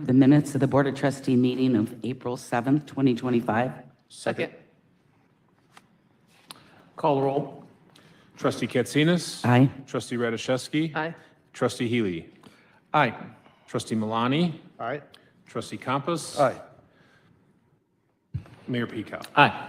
the minutes of the Board of Trustee meeting of April 7th, 2025. Second. Call the roll. Trustee Katsinas. Aye. Trustee Radiszewski. Aye. Trustee Healy. Aye. Trustee Milani. Aye. Trustee Campos. Aye. Mayor Peacock. Aye.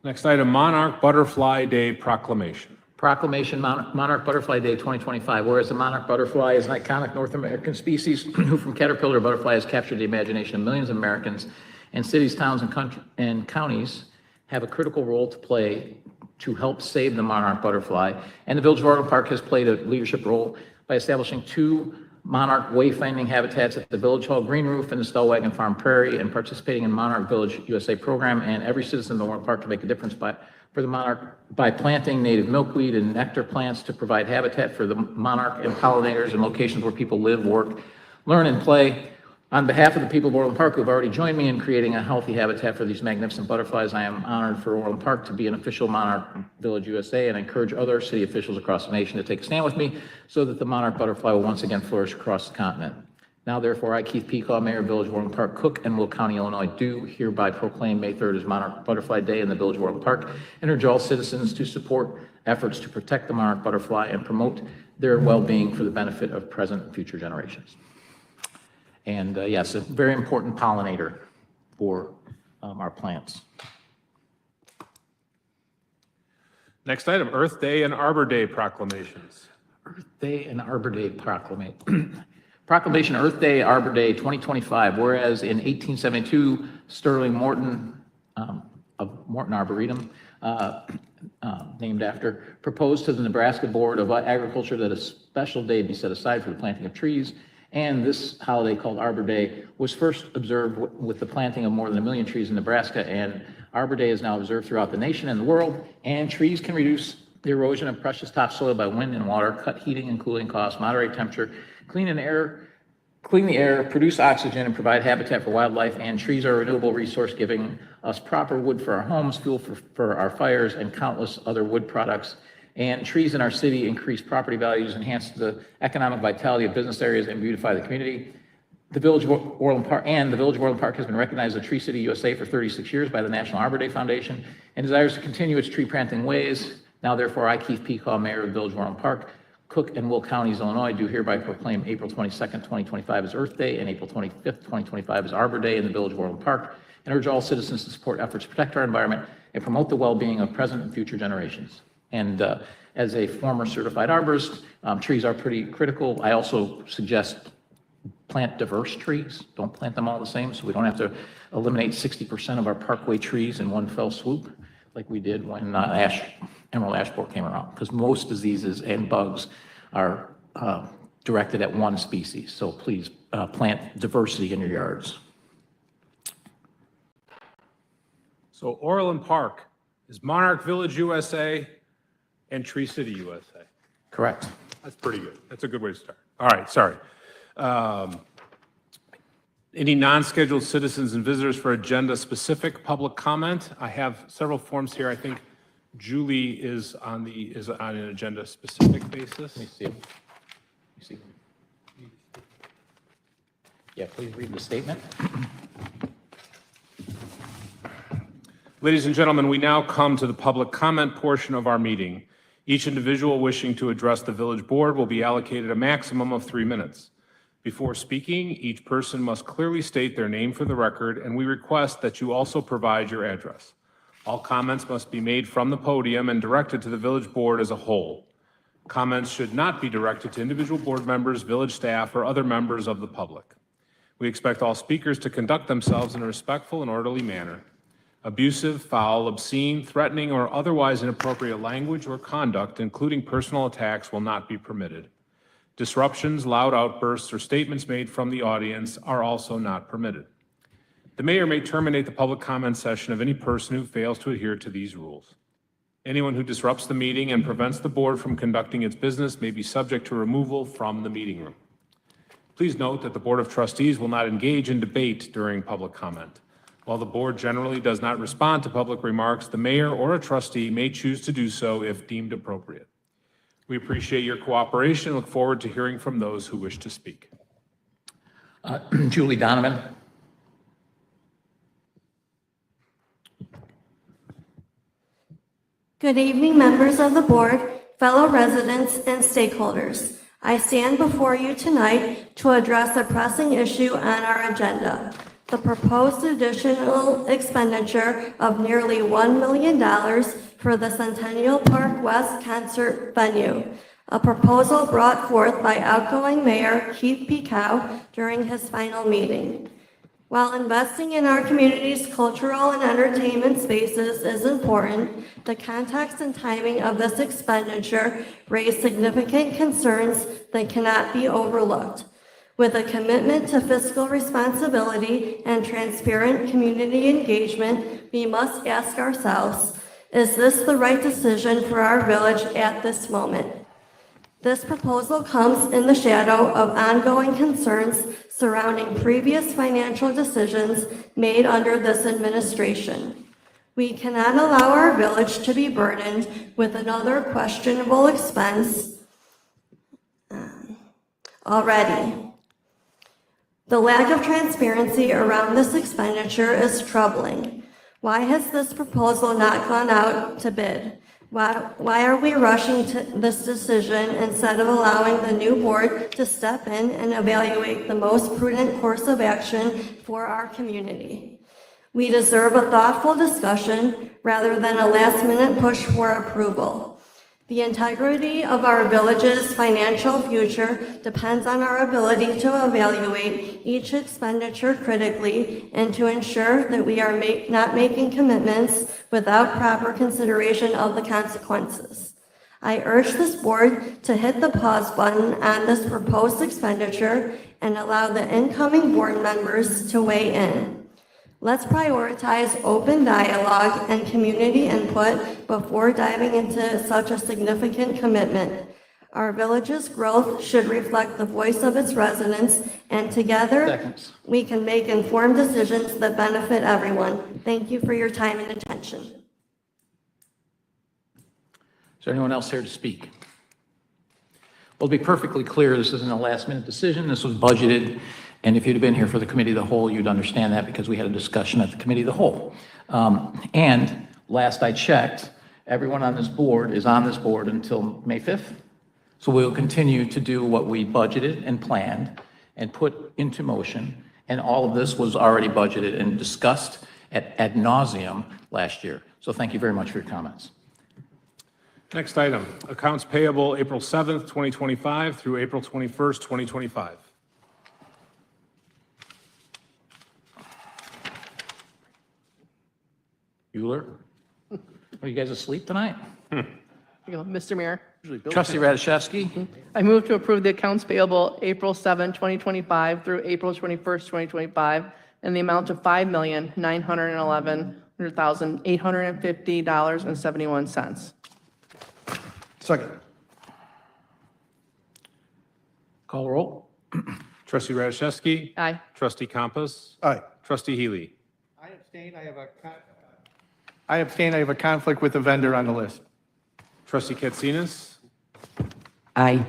Next item, Monarch Butterfly Day Proclamation. Proclamation Monarch Butterfly Day 2025. Whereas the monarch butterfly is an iconic North American species who from caterpillar to butterfly has captured the imagination of millions of Americans, and cities, towns, and counties have a critical role to play to help save the monarch butterfly. And the Village of Orland Park has played a leadership role by establishing 2 monarch wayfinding habitats at the Village Hall Green Roof and the Stellwagen Farm Prairie, and participating in Monarch Village USA program. And every citizen in the Orland Park can make a difference for the monarch by planting native milkweed and nectar plants to provide habitat for the monarch and pollinators in locations where people live, work, learn, and play. On behalf of the people of Orland Park who have already joined me in creating a healthy habitat for these magnificent butterflies, I am honored for Orland Park to be an official Monarch Village USA, and I encourage other city officials across the nation to take a stand with me so that the monarch butterfly will once again flourish across the continent. Now, therefore, I, Keith Peacock, Mayor of Village of Orland Park, Cook and Will County, Illinois, do hereby proclaim May 3rd as Monarch Butterfly Day in the Village of Orland Park, and urge all citizens to support efforts to protect the monarch butterfly and promote their well-being for the benefit of present and future generations. And yes, a very important pollinator for our plants. Next item, Earth Day and Arbor Day proclamations. Earth Day and Arbor Day proclamation. Proclamation Earth Day, Arbor Day 2025. Whereas in 1872, Sterling Morton of Morton Arboretum, named after, proposed to the Nebraska Board of Agriculture that a special day be set aside for the planting of trees. And this holiday, called Arbor Day, was first observed with the planting of more than 1 million trees in Nebraska. And Arbor Day is now observed throughout the nation and the world. And trees can reduce the erosion of precious topsoil by wind and water, cut heating and cooling costs, moderate temperature, clean the air, produce oxygen, and provide habitat for wildlife. And trees are a renewable resource, giving us proper wood for our homes, fuel for our fires, and countless other wood products. And trees in our city increase property values, enhance the economic vitality of business areas, and beautify the community. The Village of Orland Park has been recognized as a Tree City USA for 36 years by the National Arbor Day Foundation, and desires to continue its tree planting ways. Now, therefore, I, Keith Peacock, Mayor of the Village of Orland Park, Cook and Will Counties, Illinois, do hereby proclaim April 22nd, 2025 as Earth Day and April 25th, 2025 as Arbor Day in the Village of Orland Park, and urge all citizens to support efforts to protect our environment and promote the well-being of present and future generations. And as a former certified arborist, trees are pretty critical. I also suggest plant diverse trees. Don't plant them all the same, so we don't have to eliminate 60% of our parkway trees in one fell swoop, like we did when emerald ash borer came around, because most diseases and bugs are directed at one species. So please plant diversity in your yards. So Orland Park is Monarch Village USA and Tree City USA. Correct. That's pretty good. That's a good way to start. All right, sorry. Any non-scheduled citizens and visitors for agenda-specific public comment? I have several forms here. I think Julie is on an agenda-specific basis. Let me see. Yeah, please read the statement. Ladies and gentlemen, we now come to the public comment portion of our meeting. Each individual wishing to address the village board will be allocated a maximum of 3 minutes. Before speaking, each person must clearly state their name for the record, and we request that you also provide your address. All comments must be made from the podium and directed to the village board as a whole. Comments should not be directed to individual board members, village staff, or other members of the public. We expect all speakers to conduct themselves in a respectful and orderly manner. Abusive, foul, obscene, threatening, or otherwise inappropriate language or conduct, including personal attacks, will not be permitted. Disruptions, loud outbursts, or statements made from the audience are also not permitted. The mayor may terminate the public comment session of any person who fails to adhere to these rules. Anyone who disrupts the meeting and prevents the board from conducting its business may be subject to removal from the meeting room. Please note that the Board of Trustees will not engage in debate during public comment. While the board generally does not respond to public remarks, the mayor or a trustee may choose to do so if deemed appropriate. We appreciate your cooperation and look forward to hearing from those who wish to speak. Julie Donovan. Good evening, members of the board, fellow residents, and stakeholders. I stand before you tonight to address a pressing issue on our agenda, the proposed additional expenditure of nearly $1 million for the Centennial Park West concert venue, a proposal brought forth by outgoing Mayor Keith Pekow during his final meeting. While investing in our community's cultural and entertainment spaces is important, the context and timing of this expenditure raise significant concerns that cannot be overlooked. With a commitment to fiscal responsibility and transparent community engagement, we must ask ourselves, is this the right decision for our village at this moment? This proposal comes in the shadow of ongoing concerns surrounding previous financial decisions made under this administration. We cannot allow our village to be burdened with another questionable expense already. The lack of transparency around this expenditure is troubling. Why has this proposal not gone out to bid? Why are we rushing to this decision instead of allowing the new board to step in and evaluate the most prudent course of action for our community? We deserve a thoughtful discussion rather than a last-minute push for approval. The integrity of our village's financial future depends on our ability to evaluate each expenditure critically and to ensure that we are not making commitments without proper consideration of the consequences. I urge this board to hit the pause button on this proposed expenditure and allow the incoming board members to weigh in. Let's prioritize open dialogue and community input before diving into such a significant commitment. Our village's growth should reflect the voice of its residents, and together we can make informed decisions that benefit everyone. Thank you for your time and attention. Is there anyone else here to speak? Well, to be perfectly clear, this isn't a last-minute decision. This was budgeted. And if you'd have been here for the committee of the whole, you'd understand that because we had a discussion at the committee of the whole. And last I checked, everyone on this board is on this board until May 5th. So we'll continue to do what we budgeted and planned and put into motion. And all of this was already budgeted and discussed ad nauseum last year. So thank you very much for your comments. Next item, accounts payable April 7th, 2025 through April 21st, 2025. Bueller? Are you guys asleep tonight? Mr. Mayor, Trustee Radiszewski? I move to approve the accounts payable April 7, 2025 through April 21st, 2025 in the amount of $5,911,850.71. Second. Call roll. Trustee Radiszewski. Aye. Trustee Campos. Aye. Trustee Healy. I abstain. I have a conflict with the vendor on the list. Trustee Katsinas. Aye.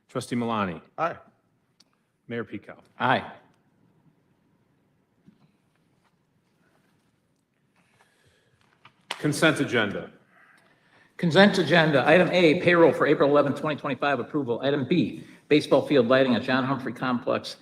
Trustee Malani. Aye. Mayor Pekow. Aye. Consent agenda. Consent agenda. Item A, payroll for April 11, 2025 approval. Item B, baseball field lighting at John Humphrey Complex,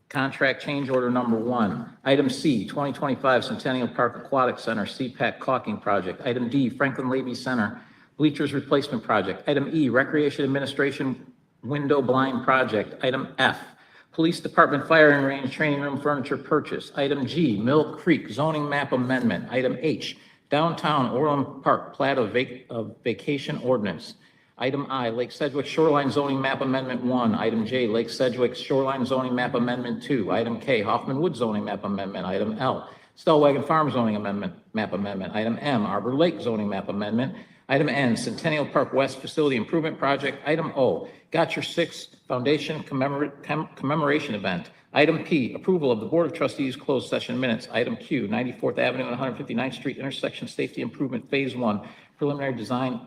contract change order number 1. Item C, 2025 Centennial Park Aquatic Center CPAC caulking project. Item D, Franklin Levy Center bleachers replacement project. Item E, Recreation Administration window blind project. Item F, Police Department firing range training room furniture purchase. Item G, Mill Creek zoning map amendment. Item H, Downtown Orland Park plat of vacation ordinance. Item I, Lake Sedgwick Shoreline Zoning Map Amendment 1. Item J, Lake Sedgwick Shoreline Zoning Map Amendment 2. Item K, Hoffman Wood Zoning Map Amendment. Item L, Stellwagen Farm Zoning Map Amendment. Item M, Arbor Lake Zoning Map Amendment. Item N, Centennial Park West Facility Improvement Project. Item O, Got Your Six Foundation Commemoration Event. Item P, approval of the Board of Trustees closed session minutes. Item Q, 94th Avenue and 159th Street intersection safety improvement phase 1 preliminary design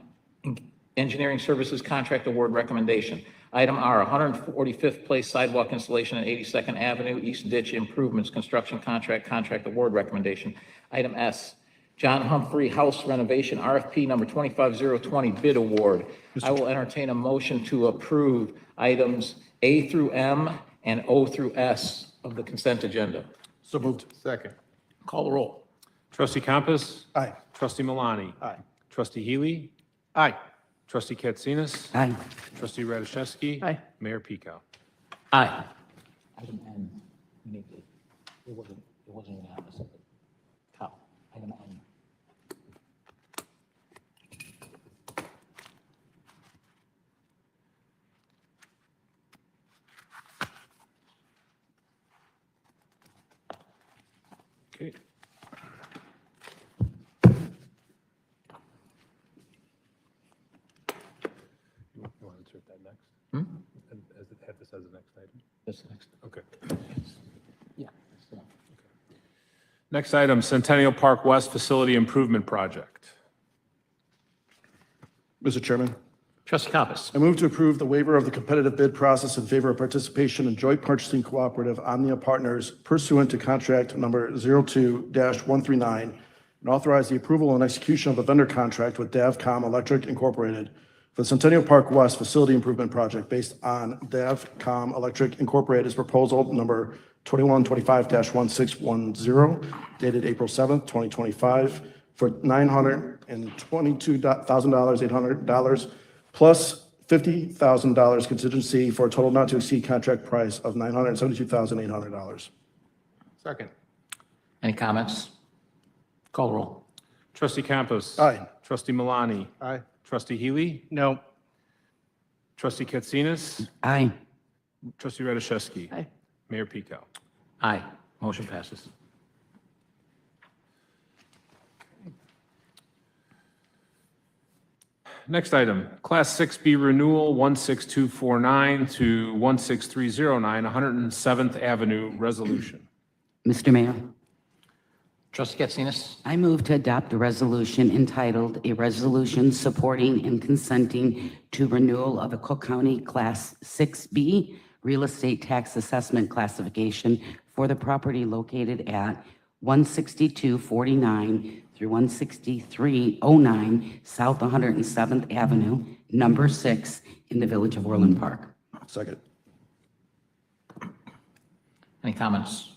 Engineering Services Contract Award Recommendation. Item R, 145th Place Sidewalk Installation at 82nd Avenue, East Ditch Improvements Construction Contract Award Recommendation. Item S, John Humphrey House Renovation RFP number 25020 Bid Award. I will entertain a motion to approve items A through M and O through S of the consent agenda. So moved. Second. Call the roll. Trustee Campus. Aye. Trustee Malani. Aye. Trustee Healy. Aye. Trustee Katsinas. Aye. Trustee Radiszewski. Aye. Mayor Pico. Aye. Item N, we need to, it wasn't unanimous. Kyle, item N. Okay. You want to insert that next? And as it had this as the next item? That's the next. Okay. Yeah. that's the one. Next item, Centennial Park West Facility Improvement Project. Mr. Chairman, Trustee Compass. I move to approve the waiver of the competitive bid process in favor of participation in joint purchasing cooperative Omnia Partners pursuant to contract number 02-139 and authorize the approval and execution of a vendor contract with Davcom Electric Incorporated for the Centennial Park West Facility Improvement Project based on Davcom Electric Incorporated's proposal number 2125-1610 dated April 7th, 2025 for $922,800 plus $50,000 contingency for a total not to exceed contract price of $972,800. Second. Any comments? Call the roll. Trustee Campus. Aye. Trustee Malani. Aye. Trustee Healy. No. Trustee Katsinas. Aye. Trustee Radiszewski. Aye. Mayor Pico. Aye. Motion passes. Next item, Class 6B Renewal 16249 to 16309, 107th Avenue Resolution. Mr. Mayor, Trustee Katsinas. I move to adopt a resolution entitled, "A Resolution Supporting and Consenting to Renewal of a Cook County Class 6B Real Estate Tax Assessment Classification for the property located at 16249 through 16309 South 107th Avenue, number 6, in the Village of Orland Park." Second. Any comments?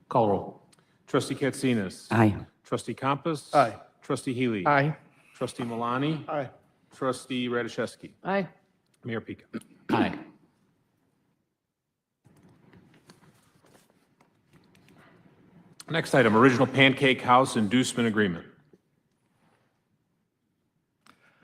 Call the roll. Trustee Katsinas. Aye. Trustee Campus. Aye. Trustee Healy. Aye. Trustee Malani. Aye. Trustee Radiszewski. Aye. Mayor Pico. Aye. Next item, Original Pancake House Inducement Agreement.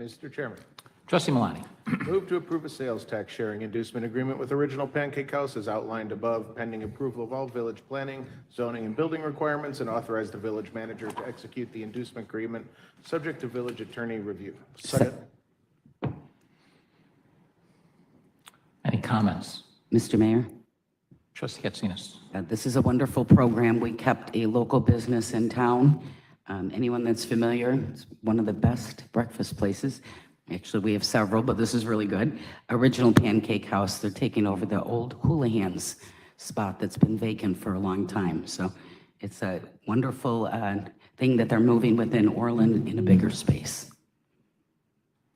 Mr. Chairman, Trustee Malani. move to approve a sales tax sharing inducement agreement with Original Pancake House as outlined above, pending approval of all village planning, zoning, and building requirements, and authorize the village manager to execute the inducement agreement, subject to village attorney review. Second. Any comments? Mr. Mayor? Trustee Katsinas. This is a wonderful program. We kept a local business in town. Anyone that's familiar, it's one of the best breakfast places. Actually, we have several, but this is really good. Original Pancake House, they're taking over the old Houlihan's spot that's been vacant for a long time. So it's a wonderful thing that they're moving within Orland in a bigger space.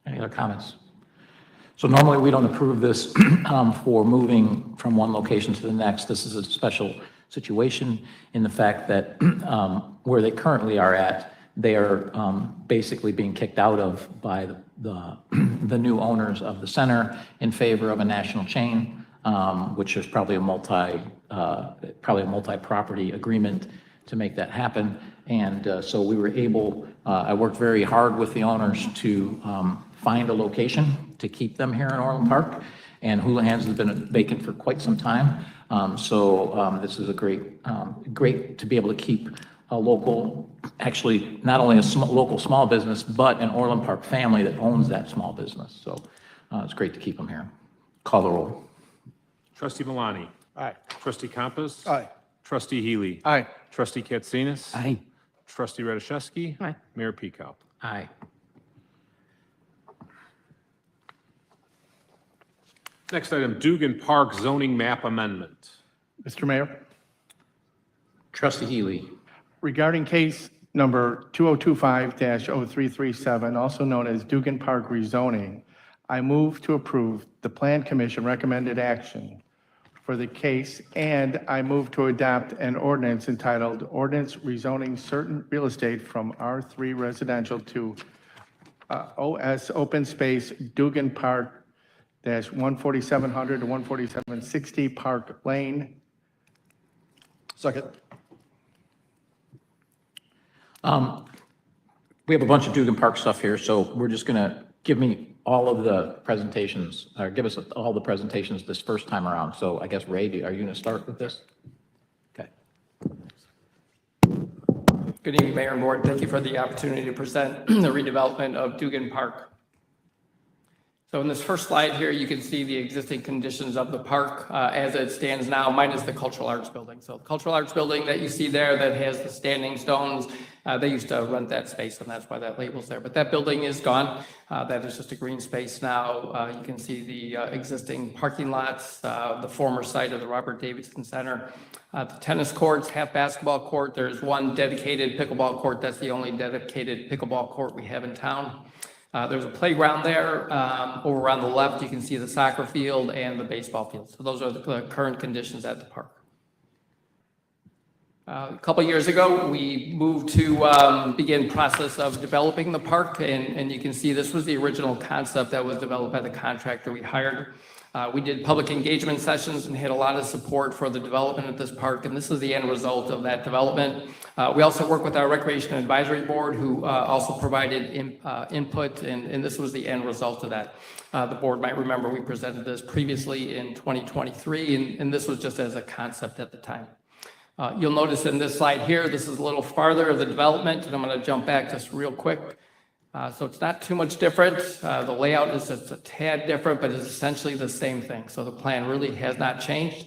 Any other comments? So normally we don't approve this for moving from one location to the next. This is a special situation in the fact that where they currently are at, they are basically being kicked out of by the new owners of the center in favor of a national chain, which is probably a multi-property agreement to make that happen. And so we were able, I worked very hard with the owners to find a location to keep them here in Orland Park. And Houlihan's has been vacant for quite some time. So this is a great to be able to keep a local, actually not only a local small business, but an Orland Park family that owns that small business. So it's great to keep them here. Call the roll. Trustee Malani. Aye. Trustee Campus. Aye. Trustee Healy. Aye. Trustee Katsinas. Aye. Trustee Radiszewski. Aye. Mayor Pico. Aye. Next item, Dugan Park zoning map amendment. Mr. Mayor, Trustee Healy. regarding case number 2025-0337, also known as Dugan Park rezoning, I move to approve the Plan Commission recommended action for the case, and I move to adopt an ordinance entitled Ordinance Rezoning Certain Real Estate from R3 Residential to OS Open Space Dugan Park -14700 to 14760 Park Lane. Second. We have a bunch of Dugan Park stuff here, so we're just going to give me all of the presentations, or give us all the presentations this first time around. So I guess, Ray, are you going to start with this? Okay. Good evening, Mayor and Board. Thank you for the opportunity to present the redevelopment of Dugan Park. So in this first slide here, you can see the existing conditions of the park as it stands now, minus the Cultural Arts Building. So the Cultural Arts Building that you see there that has the standing stones, they used to rent that space, and that's why that label's there. But that building is gone. That is just a green space now. You can see the existing parking lots, the former site of the Robert Davidson Center, the tennis courts, half basketball court. There's one dedicated pickleball court. That's the only dedicated pickleball court we have in town. There's a playground there. Over on the left, you can see the soccer field and the baseball field. So those are the current conditions at the park. A couple years ago, we moved to begin process of developing the park, and you can see this was the original concept that was developed by the contractor we hired. We did public engagement sessions and had a lot of support for the development of this park, and this is the end result of that development. We also work with our Recreation Advisory Board, who also provided input, and this was the end result of that. The board might remember we presented this previously in 2023, and this was just as a concept at the time. You'll notice in this slide here, this is a little farther of the development, and I'm going to jump back just real quick. So it's not too much different. The layout is just a tad different, but it's essentially the same thing. So the plan really has not changed.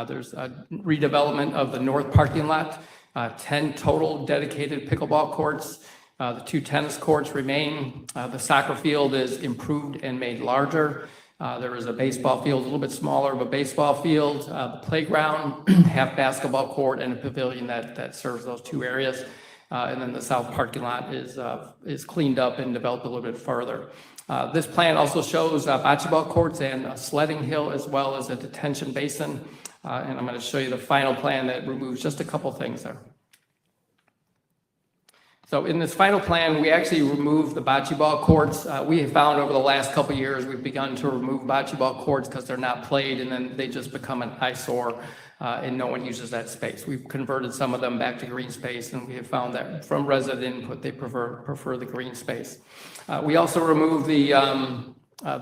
There's a redevelopment of the north parking lot, 10 total dedicated pickleball courts. The 2 tennis courts remain. The soccer field is improved and made larger. There is a baseball field, a little bit smaller of a baseball field, the playground, half basketball court, and a pavilion that serves those 2 areas. And then the south parking lot is cleaned up and developed a little bit further. This plan also shows bocce ball courts and a sledding hill, as well as a detention basin. And I'm going to show you the final plan that removes just a couple things there. So in this final plan, we actually removed the bocce ball courts. We have found over the last couple of years, we've begun to remove bocce ball courts because they're not played, and then they just become an eyesore, and no one uses that space. We've converted some of them back to green space, and we have found that from resident input, they prefer the green space. We also removed the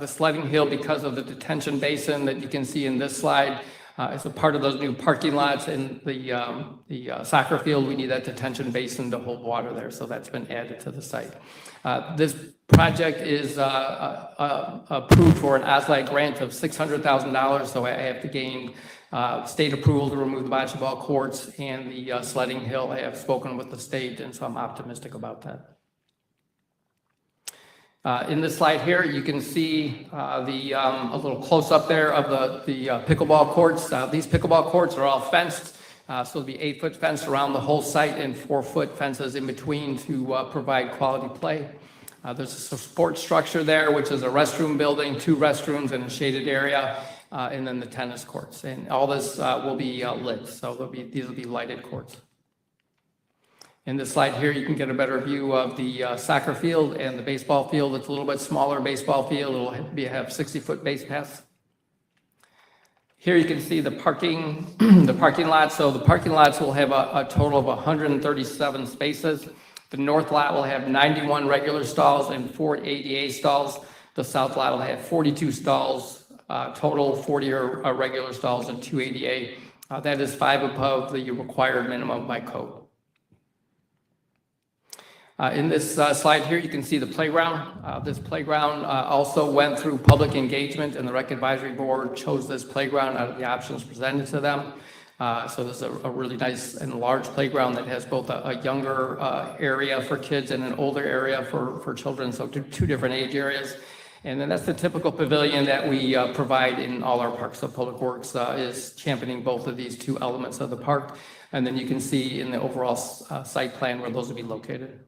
sledding hill because of the detention basin that you can see in this slide. As a part of those new parking lots and the soccer field, we need that detention basin to hold water there, so that's been added to the site. This project is approved for an OSLAD grant of $600,000, so I have to gain state approval to remove the bocce ball courts and the sledding hill. I have spoken with the state, and so I'm optimistic about that. In this slide here, you can see a little close-up there of the pickleball courts. These pickleball courts are all fenced, so there'll be 8-foot fence around the whole site and 4-foot fences in between to provide quality play. There's a support structure there, which is a restroom building, 2 restrooms and a shaded area, and then the tennis courts. And all this will be lit, so these will be lighted courts. In this slide here, you can get a better view of the soccer field and the baseball field. It's a little bit smaller baseball field. It'll have 60-foot base paths. Here you can see the parking lots. So the parking lots will have a total of 137 spaces. The north lot will have 91 regular stalls and 4 ADA stalls. The south lot will have 42 stalls, total 40 are regular stalls and 2 ADA. That is 5 above the required minimum by code. In this slide here, you can see the playground. This playground also went through public engagement, and the Rec Advisory Board chose this playground out of the options presented to them. So this is a really nice and large playground that has both a younger area for kids and an older area for children, so 2 different age areas. And then that's the typical pavilion that we provide in all our parks. So Public Works is championing both of these two elements of the park. And then you can see in the overall site plan where those will be located.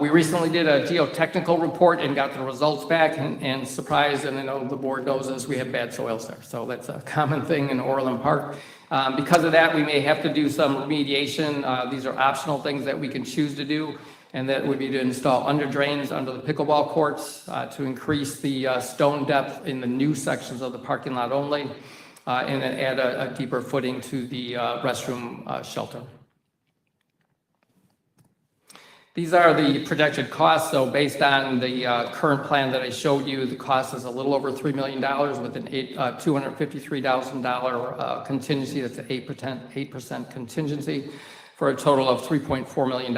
We recently did a geotechnical report and got the results back, and surprised, and I know the board knows this, we have bad soils there. So that's a common thing in Orland Park. Because of that, we may have to do some remediation. These are optional things that we can choose to do, and that would be to install under drains under the pickleball courts, to increase the stone depth in the new sections of the parking lot only, and then add a deeper footing to the restroom shelter. These are the projected costs. So based on the current plan that I showed you, the cost is a little over $3 million with an $253,000 contingency. That's an 8% contingency for a total of $3.4 million.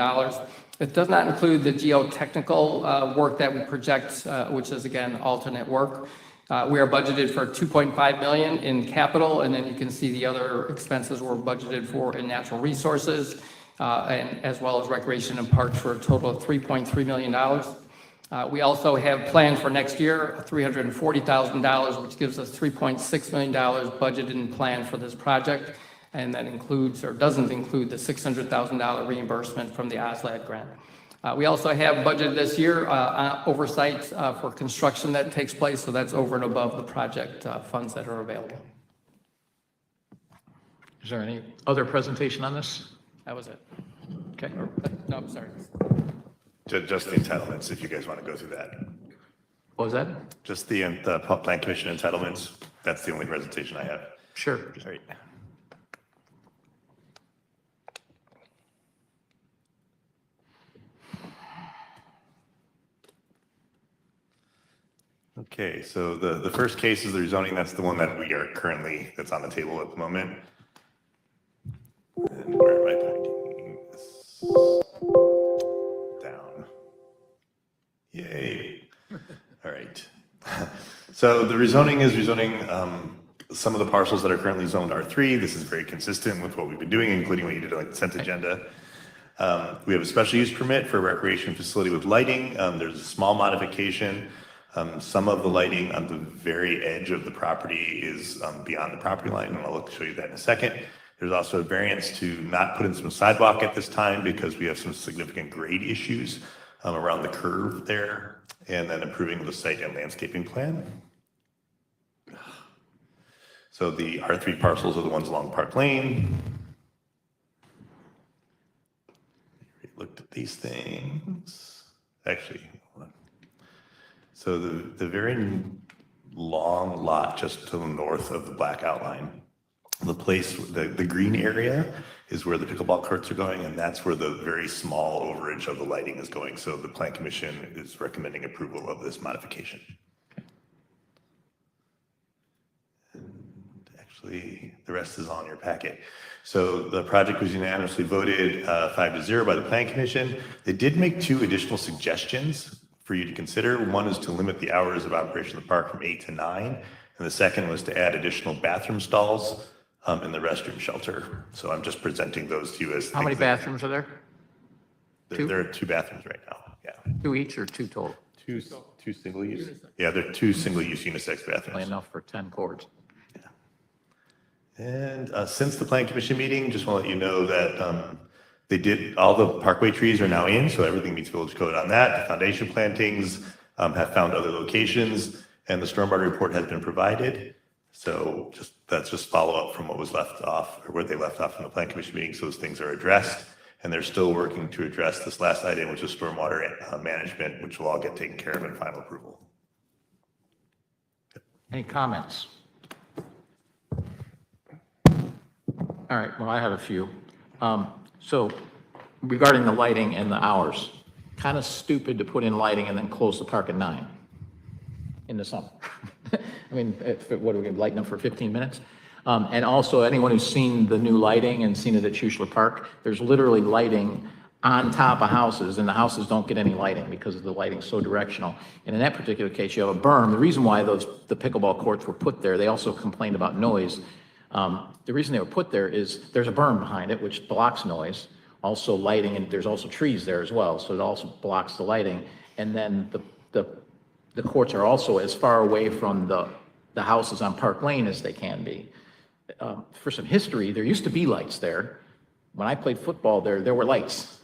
It does not include the geotechnical work that we project, which is again alternate work. We are budgeted for $2.5 million in capital, and then you can see the other expenses we're budgeted for in natural resources, and as well as recreation and parks for a total of $3.3 million. We also have planned for next year $340,000, which gives us $3.6 million budgeted and planned for this project, and that includes or doesn't include the $600,000 reimbursement from the OSLAD grant. We also have budgeted this year oversight for construction that takes place, so that's over and above the project funds that are available. Is there any other presentation on this? That was it. Okay. No, I'm sorry. Just the entitlements, if you guys want to go through that. What was that? Just the Plan Commission entitlements. That's the only presentation I have. Sure. All right. Okay, so the first case is the rezoning. That's the one that we are currently, that's on the table at the moment. And where am I pointing this? Down. Yay. All right. So the rezoning is rezoning some of the parcels that are currently zoned R3. This is very consistent with what we've been doing, including what you did on the consent agenda. We have a special use permit for a recreation facility with lighting. There's a small modification. Some of the lighting on the very edge of the property is beyond the property line, and I'll show you that in a second. There's also a variance to not put in some sidewalk at this time because we have some significant grade issues around the curve there, and then improving the site and landscaping plan. So the R3 parcels are the ones along Park Lane. We looked at these things. Actually, hold on. So the very long lot just to the north of the black outline, the place, the green area is where the pickleball courts are going, and that's where the very small overage of the lighting is going. So the Plan Commission is recommending approval of this modification. And actually, the rest is on your packet. So the project was unanimously voted 5-0 by the Plan Commission. They did make 2 additional suggestions for you to consider. One is to limit the hours of operation of the park from 8 to 9, and the second was to add additional bathroom stalls in the restroom shelter. So I'm just presenting those to you as How many bathrooms are there? there are 2 bathrooms right now. Yeah, 2 each or 2 total? two single use. Yeah, they're 2 single use unisex Only bathrooms. enough for 10 cords. And since the Plan Commission meeting, just want to let you know that they did, all the parkway trees are now in, so everything meets village code on that. The foundation plantings have found other locations, and the stormwater report has been provided. So that's just follow up from what was left off, or where they left off in the Plan Commission meeting. So those things are addressed, and they're still working to address this last item, which is stormwater management, which will all get taken care of in final approval. Any comments? All right, well, I have a few. So regarding the lighting and the hours, kind of stupid to put in lighting and then close the park at 9 in the summer. I mean, what are we going to lighten up for 15 minutes? And also, anyone who's seen the new lighting and seen it at Schuessler Park, there's literally lighting on top of houses, and the houses don't get any lighting because the lighting's so directional. And in that particular case, you have a berm. The reason why the pickleball courts were put there, they also complained about noise. The reason they were put there is there's a berm behind it, which blocks noise, also lighting, and there's also trees there as well, so it also blocks the lighting. And then the courts are also as far away from the houses on Park Lane as they can be. For some history, there used to be lights there. When I played football there were lights.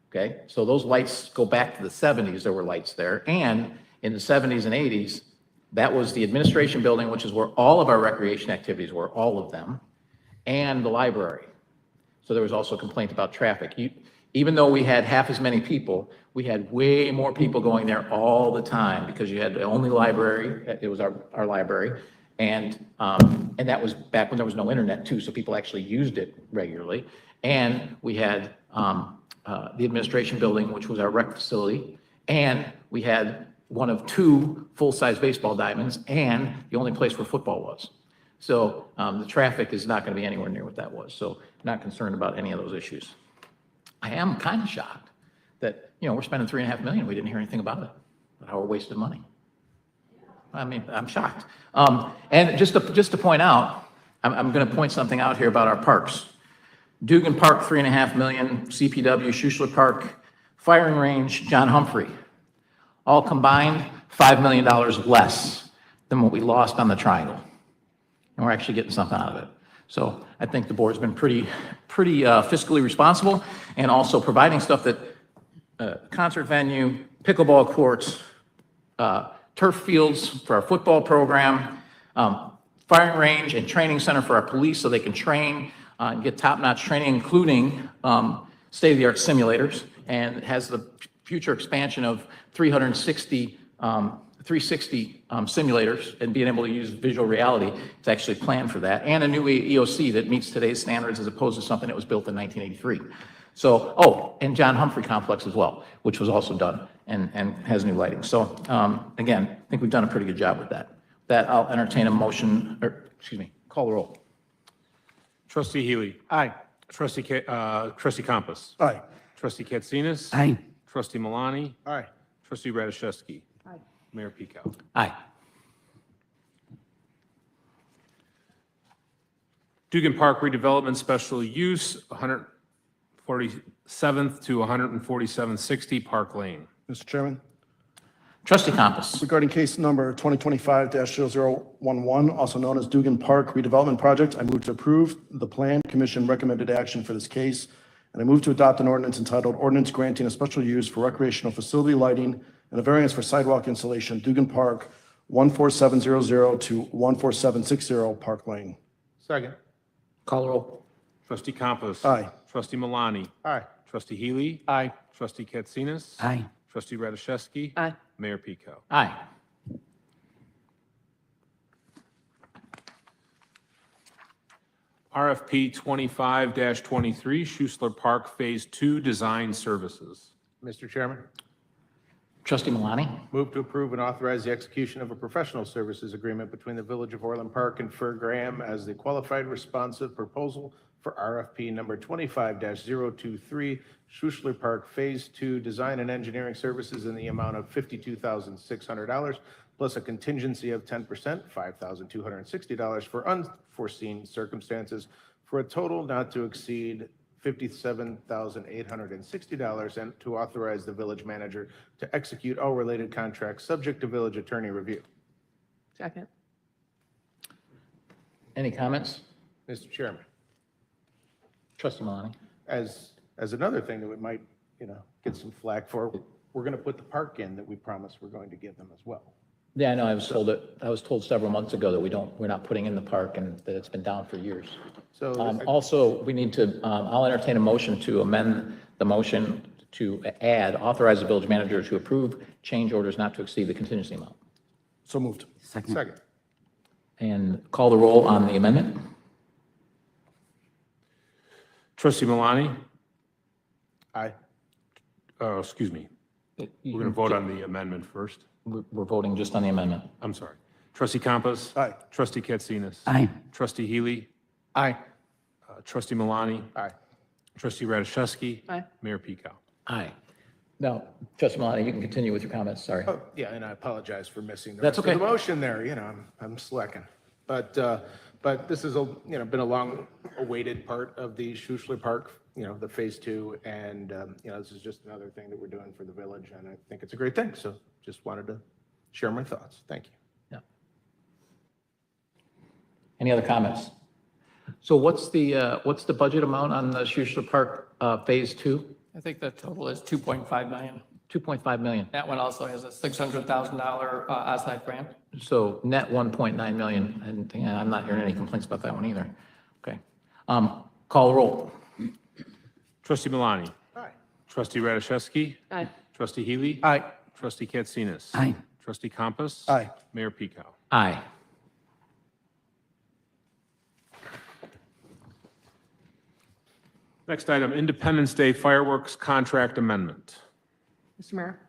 Okay, so those lights go back to the 70s, there were lights there. And in the 70s and 80s, that was the administration building, which is where all of our recreation activities were, all of them, and the library. So there was also a complaint about traffic. Even though we had half as many people, we had way more people going there all the time because you had the only library, it was our library. And that was back when there was no internet too, so people actually used it regularly. And we had the administration building, which was our rec facility, and we had one of 2 full-size baseball diamonds and the only place where football was. So the traffic is not going to be anywhere near what that was. So not concerned about any of those issues. I am kind of shocked that, we're spending $3.5 million. We didn't hear anything about it, about how we're wasting money. I mean, I'm shocked. And just to point out, I'm going to point something out here about our parks. Dugan Park, $3.5 million, CPW, Schuessler Park, firing range, John Humphrey. All combined, $5 million less than what we lost on the Triangle. And we're actually getting something out of it. So I think the board's been pretty fiscally responsible and also providing stuff that concert venue, pickleball courts, turf fields for our football program, firing range and training center for our police so they can train and get top-notch training, including state-of-the-art simulators, and has the future expansion of 360 simulators and being able to use visual reality. It's actually planned for that, and a new EOC that meets today's standards as opposed to something that was built in 1983. So, and John Humphrey Complex as well, which was also done and has new lighting. So, again, I think we've done a pretty good job with that. I'll entertain a motion, call the roll. Trustee Healy. Aye. Trustee Campos. Aye. Trustee Katsinas. Aye. Trustee Malani. Aye. Trustee Radiszewski. Aye. Mayor Pico. Aye. Dugan Park redevelopment special use, 147th to 14760 Park Lane. Mr. Chairman, Trustee Campos. regarding case number 2025-0011, also known as Dugan Park redevelopment project, I move to approve the Plan Commission recommended action for this case, and I move to adopt an ordinance entitled Ordinance Granting a Special Use for Recreational Facility Lighting and a Variance for Sidewalk Installation, Dugan Park, 14700 to 14760 Park Lane. Second. Call the roll. Trustee Campos. Aye. Trustee Malani. Aye. Trustee Healy. Aye. Trustee Katsinas. Aye. Trustee Radiszewski. Aye. Mayor Pico. Aye. RFP 25-23 Schuessler Park Phase 2 Design Services. Mr. Chairman, Trustee Malani. move to approve and authorize the execution of a professional services agreement between the Village of Orland Park and Fer Graham as the qualified responsive proposal for RFP number 25-023 Schuessler Park Phase 2 Design and Engineering Services in the amount of $52,600 plus a contingency of 10%, $5,260 for unforeseen circumstances for a total not to exceed $57,860 and to authorize the village manager to execute all related contracts subject to village attorney review. Second. Any comments? Mr. Chairman, Trustee Malani. as another thing that we might, get some flack for, we're going to put the park in that we promised we're going to give them as well. Yeah, I know, I was told several months ago that we're not putting in the park and that it's been down for years. So Also, we need to, I'll entertain a motion to amend the motion to authorize the village manager to approve change orders not to exceed the contingency amount. So moved. second. And call the roll on the amendment. Trustee Malani. Aye. Excuse me. We're going to vote on the amendment first. We're voting just on the amendment. I'm sorry. Trustee Campos. Aye. Trustee Katsinas. Aye. Trustee Healy. Aye. Trustee Malani. Aye. Trustee Radiszewski. Aye. Mayor Pico. Aye. Now, Trustee Malani, you can continue with your comments, sorry. Oh, yeah, and I apologize for missing the That's rest of okay. the motion there, I'm slacking. But this is been a long awaited part of the Schuessler Park the phase two, and, this is just another thing that we're doing for the village, and I think it's a great thing, so just wanted to share my thoughts. Thank you. Yeah. Any other comments? So what's the budget amount on the Schuster Park Phase 2? I think the total is 2.5 million. 2.5 million. That one also has a $600,000 outside grant. So net 1.9 million, and yeah, I'm not hearing any complaints about that one either. Okay. Call roll. Trustee Malani. Aye. Trustee Radiszewski. Aye. Trustee Healy. Aye. Trustee Katsinas. Aye. Trustee Compass. Aye. Mayor Pico. Aye. Next item, Independence Day fireworks contract amendment. Mr. Mayor,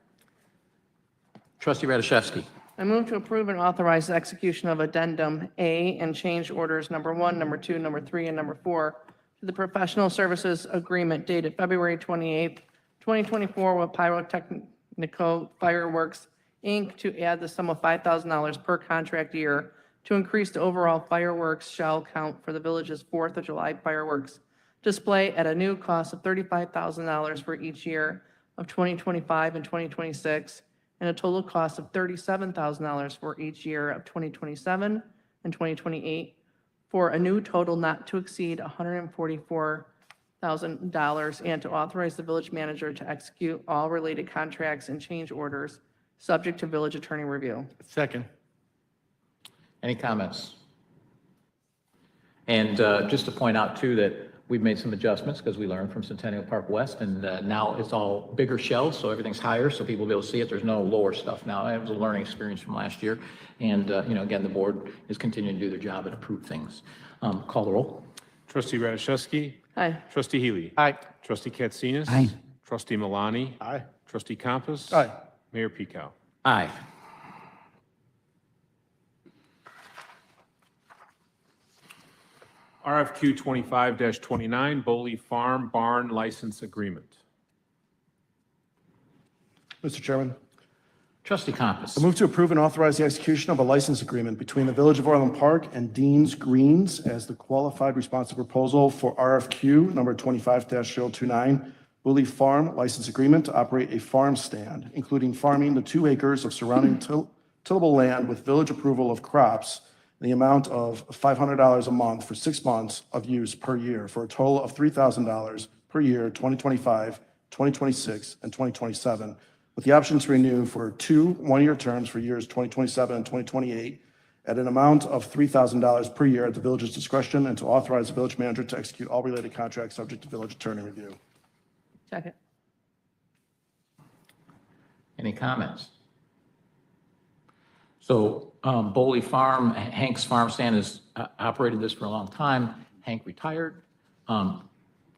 Trustee Radiszewski. I move to approve and authorize the execution of Addendum A and change orders number 1, number 2, number 3, and number 4 to the professional services agreement dated February 28th, 2024 with Pyrotechnico Fireworks, Inc. to add the sum of $5,000 per contract year to increase the overall fireworks shell count for the village's 4th of July fireworks display at a new cost of $35,000 for each year of 2025 and 2026, and a total cost of $37,000 for each year of 2027 and 2028, for a new total not to exceed $144,000, and to authorize the village manager to execute all related contracts and change orders, subject to village attorney review. Second. Any comments? And just to point out too that we've made some adjustments because we learned from Centennial Park West, and now it's all bigger shells, so everything's higher, so people will be able to see it. There's no lower stuff now. It was a learning experience from last year. And, again, the board is continuing to do their job and approve things. Call the roll. Trustee Radiszewski. Aye. Trustee Healy. Aye. Trustee Katsinas. Aye. Trustee Malani. Aye. Trustee Compass. Aye. Mayor Pico. Aye. RFQ 25-29, Boley Farm Barn License Agreement. Mr. Chairman, Trustee Compass. I move to approve and authorize the execution of a license agreement between the Village of Orland Park and Dean's Greens as the qualified responsive proposal for RFQ number 25-029, Boley Farm License Agreement to operate a farm stand, including farming the 2 acres of surrounding tillable land with village approval of crops in the amount of $500 a month for 6 months of use per year, for a total of $3,000 per year, 2025, 2026, and 2027, with the option to renew for 2 one-year terms for years 2027 and 2028 at an amount of $3,000 per year at the village's discretion, and to authorize the village manager to execute all related contracts subject to village attorney review. Second. Any comments? So Boley Farm, Hank's farm stand has operated this for a long time. Hank retired.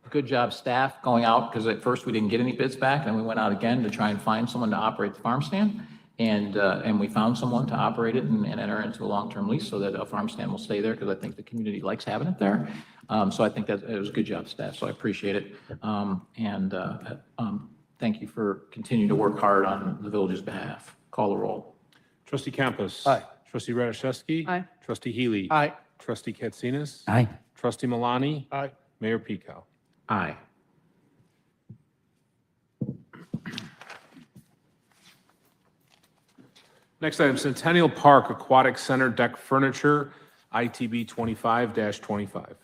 Good job, staff, going out, because at first we didn't get any bids back, and we went out again to try and find someone to operate the farm stand. And we found someone to operate it and enter into a long-term lease so that a farm stand will stay there, because I think the community likes having it there. So I think that it was a good job, staff, so I appreciate it. Thank you for continuing to work hard on the village's behalf. Call the roll. Trustee Campos. Aye. Trustee Radiszewski. Aye. Trustee Healy. Aye. Trustee Katsinas. Aye. Trustee Malani. Aye. Mayor Pico. Aye. Next item, Centennial Park Aquatic Center Deck Furniture, ITB 25-25.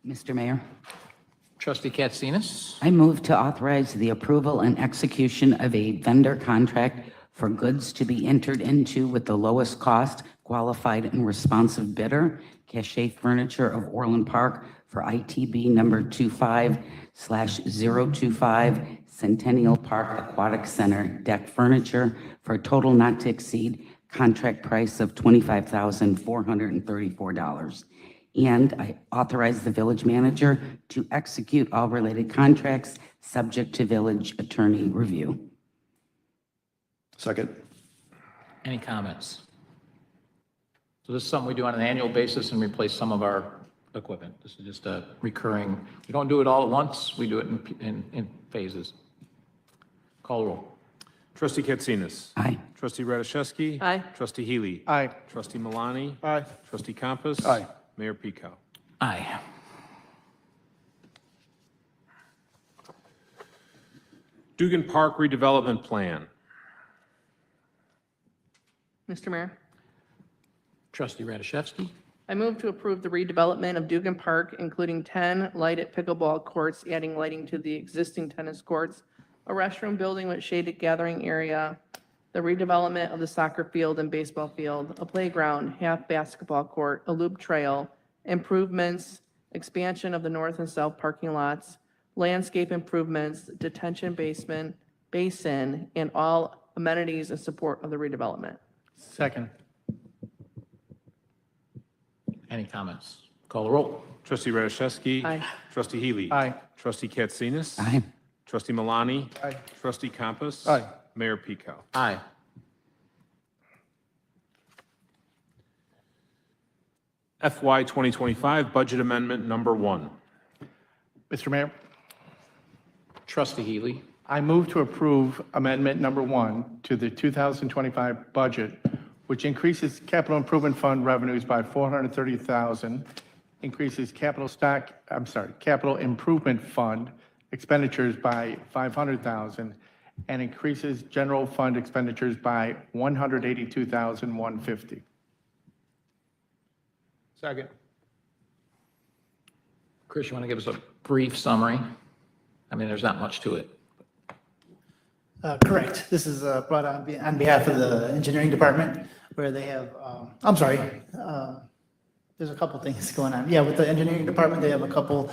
Mr. Mayor, Trustee Katsinas. I move to authorize the approval and execution of a vendor contract for goods to be entered into with the lowest cost, qualified and responsive bidder, Cachet Furniture of Orland Park, for ITB number 25/025, Centennial Park Aquatic Center Deck Furniture, for a total not to exceed contract price of $25,434. And I authorize the village manager to execute all related contracts subject to village attorney review. Second. Any comments? So this is something we do on an annual basis and replace some of our equipment. This is just a recurring, we don't do it all at once, we do it in phases. Call roll. Trustee Katsinas. Aye. Trustee Radiszewski. Aye. Trustee Healy. Aye. Trustee Malani. Aye. Trustee Compass. Aye. Mayor Pico. Aye. Dugan Park redevelopment plan. Mr. Mayor, Trustee Radiszewski. I move to approve the redevelopment of Dugan Park, including 10 lighted pickleball courts, adding lighting to the existing tennis courts, a restroom building with shaded gathering area, the redevelopment of the soccer field and baseball field, a playground, half basketball court, a loop trail, improvements, expansion of the north and south parking lots, landscape improvements, detention basin, and all amenities in support of the redevelopment. Second. Any comments? Call the roll. Trustee Radiszewski. Aye. Trustee Healy. Aye. Trustee Katsinas. Aye. Trustee Malani. Aye. Trustee Campus. Aye. Mayor Pico. Aye. FY 2025 budget amendment number 1. Mr. Mayor, Trustee Healy. I move to approve amendment number 1 to the 2025 budget, which increases capital improvement fund revenues by $430,000, increases capital improvement fund expenditures by $500,000, and increases general fund expenditures by $182,150. Second. Chris, you want to give us a brief summary? I mean, there's not much to it. Correct. This is brought on behalf of the engineering department where they have, I'm sorry, there's a couple things going on. Yeah, with the engineering department, they have a couple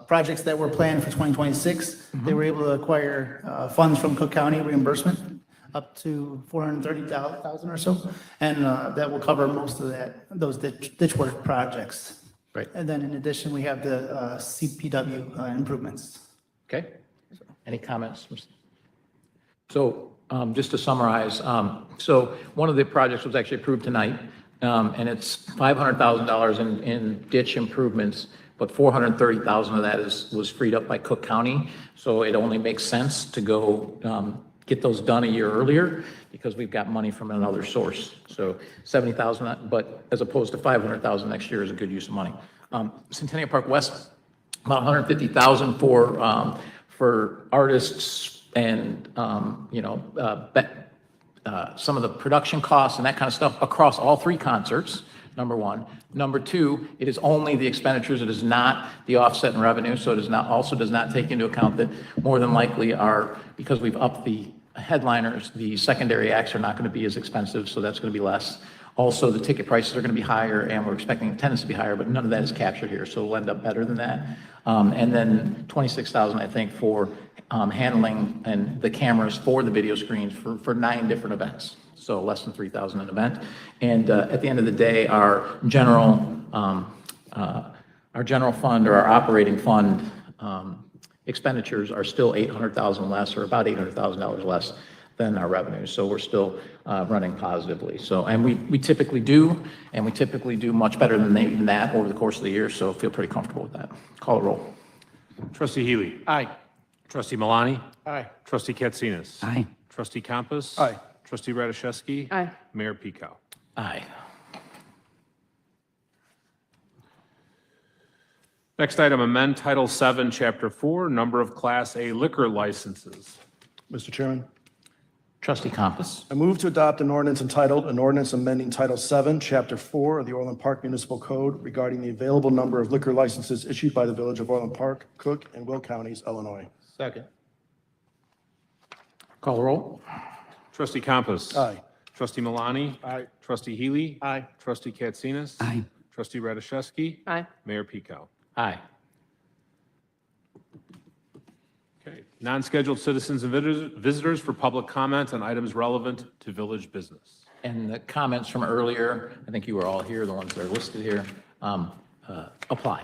projects that were planned for 2026. They were able to acquire funds from Cook County reimbursement up to $430,000 or so. And that will cover most of those ditch work projects. Right. And then in addition, we have the CPW improvements. Okay? Any comments? So just to summarize, so one of the projects was actually approved tonight, and it's $500,000 in ditch improvements, but $430,000 of that was freed up by Cook County. So it only makes sense to go get those done a year earlier because we've got money from another source. So $70,000, but as opposed to $500,000 next year is a good use of money. Centennial Park West, about $150,000 for artists and, some of the production costs and that kind of stuff across all 3 concerts, number 1. Number 2, it is only the expenditures. It is not the offset in revenue. So it also does not take into account that more than likely because we've upped the headliners, the secondary acts are not going to be as expensive. So that's going to be less. Also, the ticket prices are going to be higher and we're expecting attendance to be higher, but none of that is captured here. So it'll end up better than that. And then $26,000, I think, for handling and the cameras for the video screens for 9 different events. So less than $3,000 an event. And at the end of the day, our general fund or our operating fund expenditures are still $800,000 less, or about $800,000 less than our revenues. So we're still running positively. So, and we typically do much better than that over the course of the year. So feel pretty comfortable with that. Call a roll. Trustee Healy. Aye. Trustee Malani. Aye. Trustee Katsinas. Aye. Trustee Campus. Aye. Trustee Radiszewski. Aye. Mayor Pico. Aye. Next item, amend Title 7, Chapter 4, number of Class A liquor licenses. Mr. Chairman, Trustee Campus. I move to adopt an ordinance entitled, an ordinance amending Title 7, Chapter 4 of the Orland Park Municipal Code regarding the available number of liquor licenses issued by the Village of Orland Park, Cook, and Will Counties, Illinois. Second. Call the roll. Trustee Campus. Aye. Trustee Malani. Aye. Trustee Healy. Aye. Trustee Katsinas. Aye. Trustee Radiszewski. Aye. Mayor Pico. Aye. Okay. Non-scheduled citizens and visitors for public comment on items relevant to village business. And the comments from earlier, I think you were all here, the ones that are listed here, apply.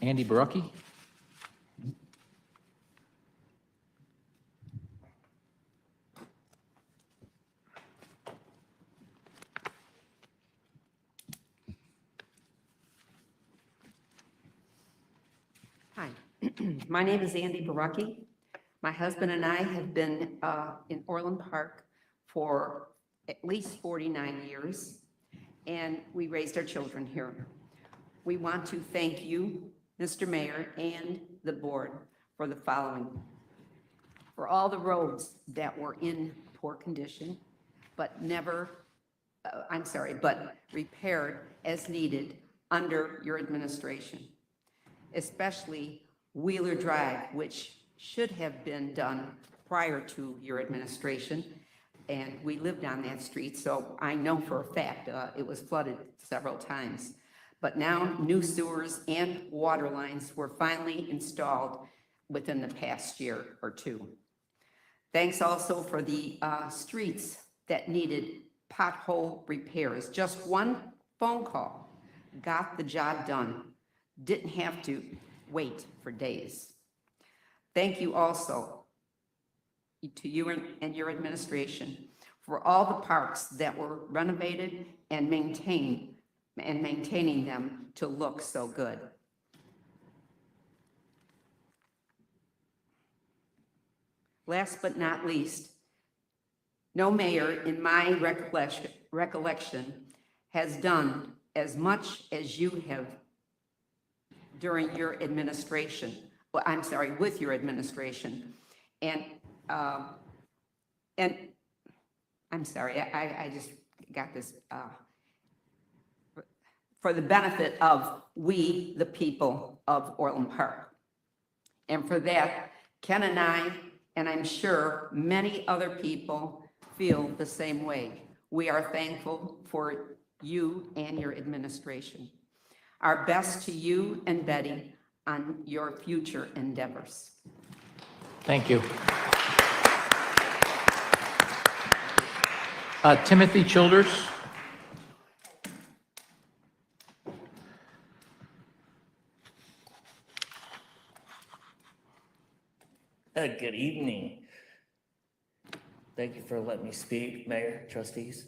Andy Barucki? Hi, my name is Andy Barucki. My husband and I have been in Orland Park for at least 49 years, and we raised our children here. We want to thank you, Mr. Mayor, and the board for the following. for all the roads that were in poor condition, but but repaired as needed under your administration, especially Wheeler Drive, which should have been done prior to your administration. And we lived on that street, so I know for a fact it was flooded several times. But now new sewers and water lines were finally installed within the past year or two. Thanks also for the streets that needed pothole repairs. Just one phone call got the job done. Didn't have to wait for days. Thank you also to you and your administration for all the parks that were renovated and maintaining them to look so good. Last but not least, no mayor in my recollection has done as much as you have during your administration. Well, I'm sorry, with your administration. And I'm sorry, I just got this, for the benefit of we, the people of Orland Park. And for that, Ken and I, and I'm sure many other people feel the same way. We are thankful for you and your administration. Our best to you and Betty on your future endeavors. Thank you. Timothy Childers. Good evening. Thank you for letting me speak, Mayor, trustees.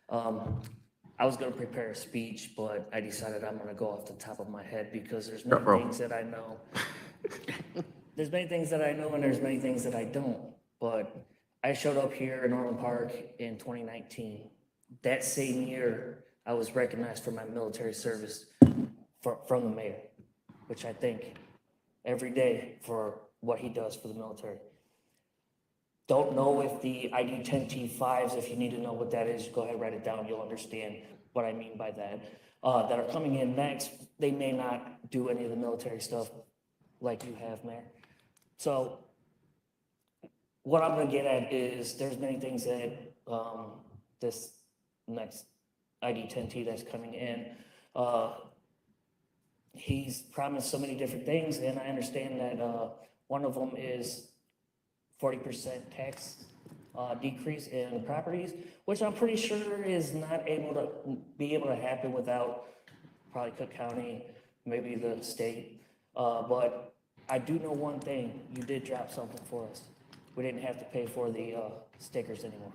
I was going to prepare a speech, but I decided I'm going to go off the top of my head because there's many things that I know. There's many things that I know and there's many things that I don't. But I showed up here in Orland Park in 2019. That same year, I was recognized for my military service from the mayor, which I thank every day for what he does for the military. Don't know if the ID 10T5s, if you need to know what that is, go ahead, write it down. You'll understand what I mean by that. That are coming in next, they may not do any of the military stuff like you have, Mayor. So what I'm gonna get at is there's many things that this next ID 10T that's coming in, he's promised so many different things, and I understand that one of them is 40% tax decrease in properties, which I'm pretty sure is not able to happen without probably Cook County, maybe the state. But I do know one thing, you did drop something for us. We didn't have to pay for the stickers anymore,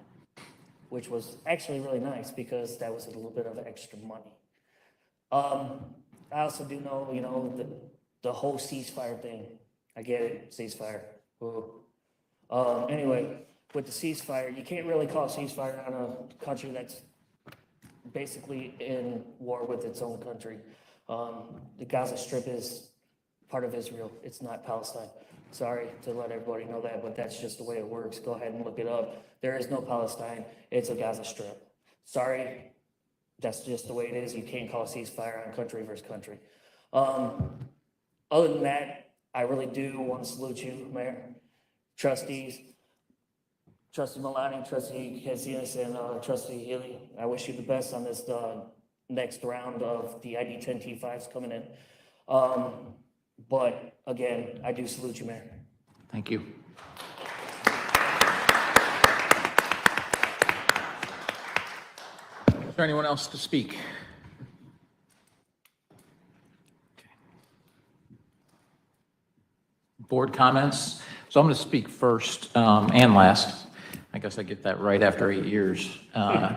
which was actually really nice because that was a little bit of extra money. I also do know, you know, the whole ceasefire thing. I get it, ceasefire. Ooh. Anyway, with the ceasefire, you can't really call a ceasefire on a country that's basically in war with its own country. The Gaza Strip is part of Israel. It's not Palestine. Sorry to let everybody know that, but that's just the way it works. Go ahead and look it up. There is no Palestine. It's a Gaza Strip. Sorry, that's just the way it is. You can't call a ceasefire on country versus country. Other than that, I really do want to salute you, Mayor, trustees, Trustee Malani, Trustee Katsinas, and Trustee Healy. I wish you the best on this next round of the ID 10T5s coming in. But again, I do salute you, Mayor. Thank you. Is there anyone else to speak? Board comments. So I'm going to speak first and last. I guess I get that right after 8 years. I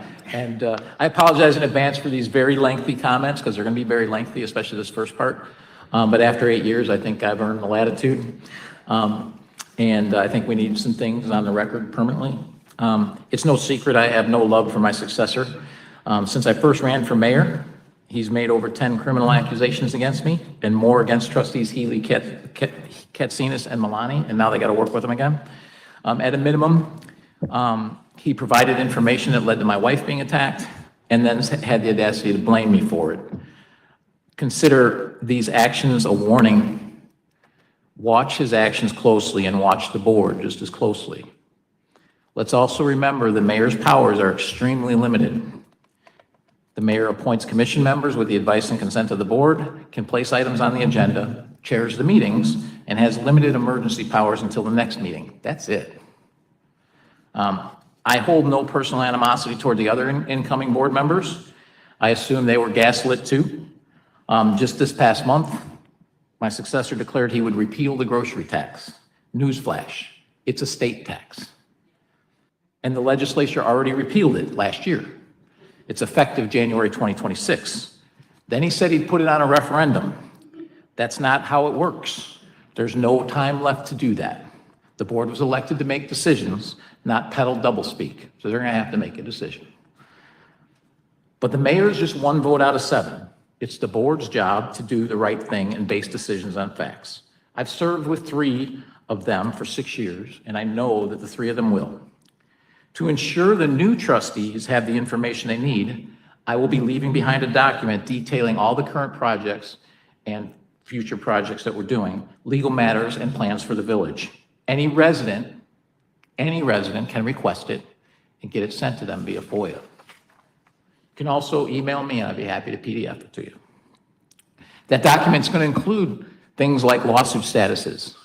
apologize in advance for these very lengthy comments because they're going to be very lengthy, especially this first part. But after 8 years, I think I've earned the latitude. And I think we need some things on the record permanently. It's no secret I have no love for my successor. Since I first ran for mayor, he's made over 10 criminal accusations against me and more against trustees Healy, Katsinas, and Malani, and now they got to work with him again. At a minimum, he provided information that led to my wife being attacked, and then had the audacity to blame me for it. Consider these actions a warning. Watch his actions closely and watch the board just as closely. Let's also remember the mayor's powers are extremely limited. The mayor appoints commission members with the advice and consent of the board, can place items on the agenda, chairs the meetings, and has limited emergency powers until the next meeting. That's it. I hold no personal animosity toward the other incoming board members. I assume they were gaslit too. Just this past month, my successor declared he would repeal the grocery tax. Newsflash, it's a state tax. And the legislature already repealed it last year. It's effective January 2026. Then he said he'd put it on a referendum. That's not how it works. There's no time left to do that. The board was elected to make decisions, not peddle doublespeak. So they're going to have to make a decision. But the mayor is just one vote out of 7. It's the board's job to do the right thing and base decisions on facts. I've served with 3 of them for 6 years, and I know that the 3 of them will. To ensure the new trustees have the information they need, I will be leaving behind a document detailing all the current projects and future projects that we're doing, legal matters and plans for the village. Any resident can request it and get it sent to them via FOIA. You can also email me and I'd be happy to PDF it to you. That document's going to include things like lawsuit statuses,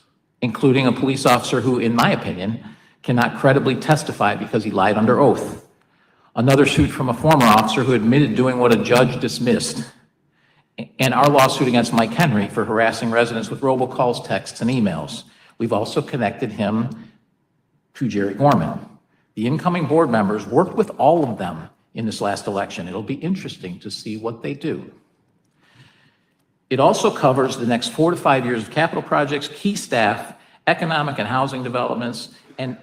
including a police officer who, in my opinion, cannot credibly testify because he lied under oath. Another suit from a former officer who admitted doing what a judge dismissed. And our lawsuit against Mike Henry for harassing residents with robocalls, texts, and emails. We've also connected him to Jerry Gorman. The incoming board members worked with all of them in this last election. It'll be interesting to see what they do. It also covers the next 4 to 5 years of capital projects, key staff, economic and housing developments, and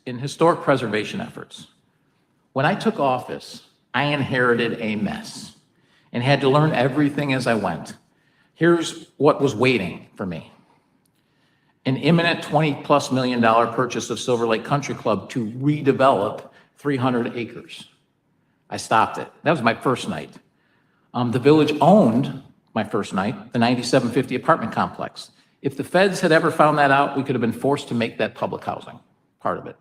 historic preservation efforts. When I took office, I inherited a mess and had to learn everything as I went. Here's what was waiting for me. An imminent $20+ million purchase of Silver Lake Country Club to redevelop 300 acres. I stopped it. That was my first night. The village owned, my first night, the 9750 apartment complex. If the feds had ever found that out, we could have been forced to make that public housing, part of it.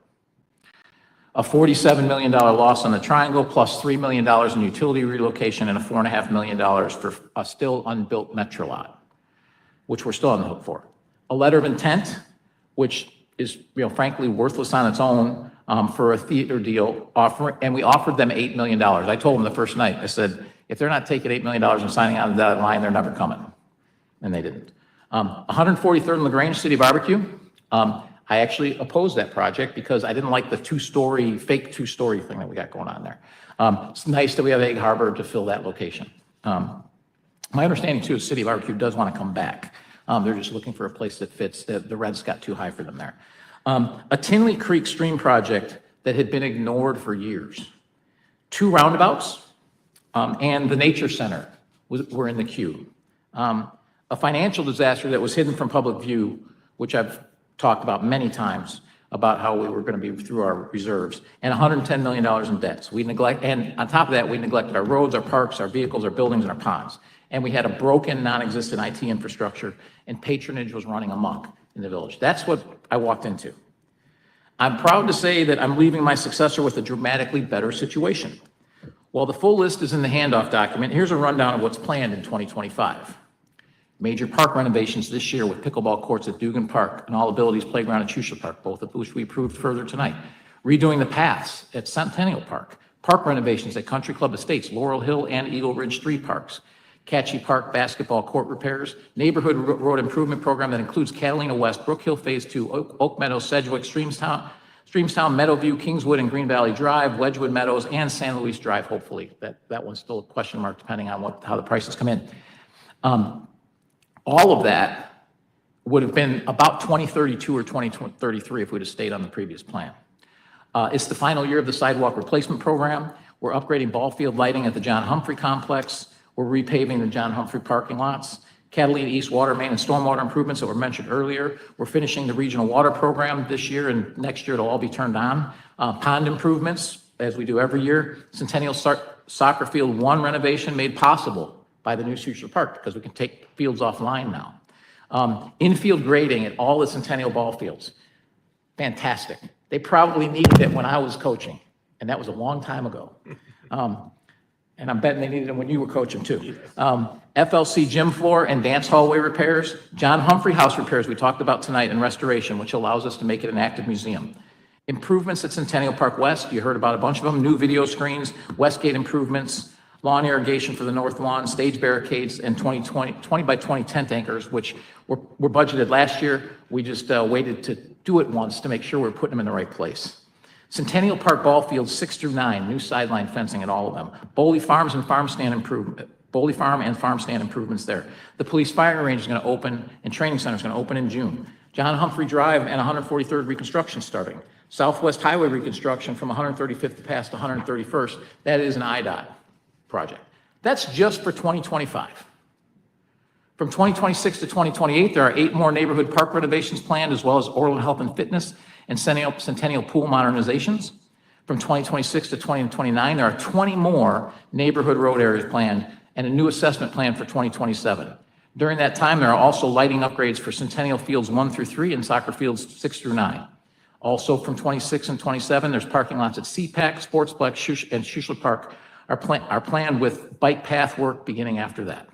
A $47 million loss on the Triangle, plus $3 million in utility relocation, and a $4.5 million for a still unbuilt Metro lot, which we're still on the hook for. A letter of intent, which is, frankly, worthless on its own, for a theater deal, and we offered them $8 million. I told them the first night, I said, if they're not taking $8 million and signing on the dotted line, they're never coming. And they didn't. 143rd and LaGrange City Barbecue. I actually opposed that project because I didn't like the fake two-story thing that we got going on there. It's nice that we have Egg Harbor to fill that location. My understanding too is City Barbecue does want to come back. They're just looking for a place that fits. The rents got too high for them there. A Tinley Creek Stream project that had been ignored for years. 2 roundabouts and the Nature Center were in the queue. A financial disaster that was hidden from public view, which I've talked about many times, about how we were going to be through our reserves, and $110 million in debts. And on top of that, we neglected our roads, our parks, our vehicles, our buildings, and our ponds. And we had a broken, non-existent IT infrastructure, and patronage was running amok in the village. That's what I walked into. I'm proud to say that I'm leaving my successor with a dramatically better situation. While the full list is in the handoff document, here's a rundown of what's planned in 2025. Major park renovations this year with pickleball courts at Dugan Park and All Abilities Playground at Chusha Park, both of which we approved further tonight. Redoing the paths at Centennial Park. Park renovations at Country Club Estates, Laurel Hill, and Eagle Ridge 3 parks. Catchy Park basketball court repairs. Neighborhood road improvement program that includes Catalina West, Brook Hill Phase 2, Oak Meadows, Sedgwick, Streamstown, Meadowview, Kingswood, and Green Valley Drive, Wedgwood Meadows, and San Luis Drive, hopefully. That one's still a question mark depending on how the prices come in. All of that would have been about 2032 or 2033 if we'd have stayed on the previous plan. It's the final year of the sidewalk replacement program. We're upgrading ball field lighting at the John Humphrey complex. We're repaving the John Humphrey parking lots. Catalina East water main and stormwater improvements that were mentioned earlier. We're finishing the regional water program this year, and next year it'll all be turned on. Pond improvements, as we do every year. Centennial Soccer Field 1 renovation made possible by the new Schuster Park because we can take fields offline now. Infield grading at all the Centennial ball fields. Fantastic. They probably needed it when I was coaching, and that was a long time ago. And I'm betting they needed it when you were coaching too. FLC gym floor and dance hallway repairs. John Humphrey House repairs we talked about tonight, and restoration, which allows us to make it an active museum. Improvements at Centennial Park West, you heard about a bunch of them. New video screens, Westgate improvements, lawn irrigation for the north lawn, stage barricades, and 20 by 20 tent anchors, which were budgeted last year. We just waited to do it once to make sure we're putting them in the right place. Centennial Park ball fields 6 through 9, new sideline fencing at all of them. Boley Farm and farm stand improvements there. The police firing range is going to open, and training center is going to open in June. John Humphrey Drive and 143rd reconstruction starting. Southwest Highway reconstruction from 135th past 131st. That is an IDOT project. That's just for 2025. From 2026 to 2028, there are 8 more neighborhood park renovations planned, as well as Orland Health and Fitness and Centennial Pool modernizations. From 2026 to 2029, there are 20 more neighborhood road areas planned and a new assessment plan for 2027. During that time, there are also lighting upgrades for Centennial Fields 1 through 3 and soccer fields 6 through 9. Also from 26 and 27, there's parking lots at CPAC, Sportsplex, and Schuster Park are planned with bike path work beginning after that.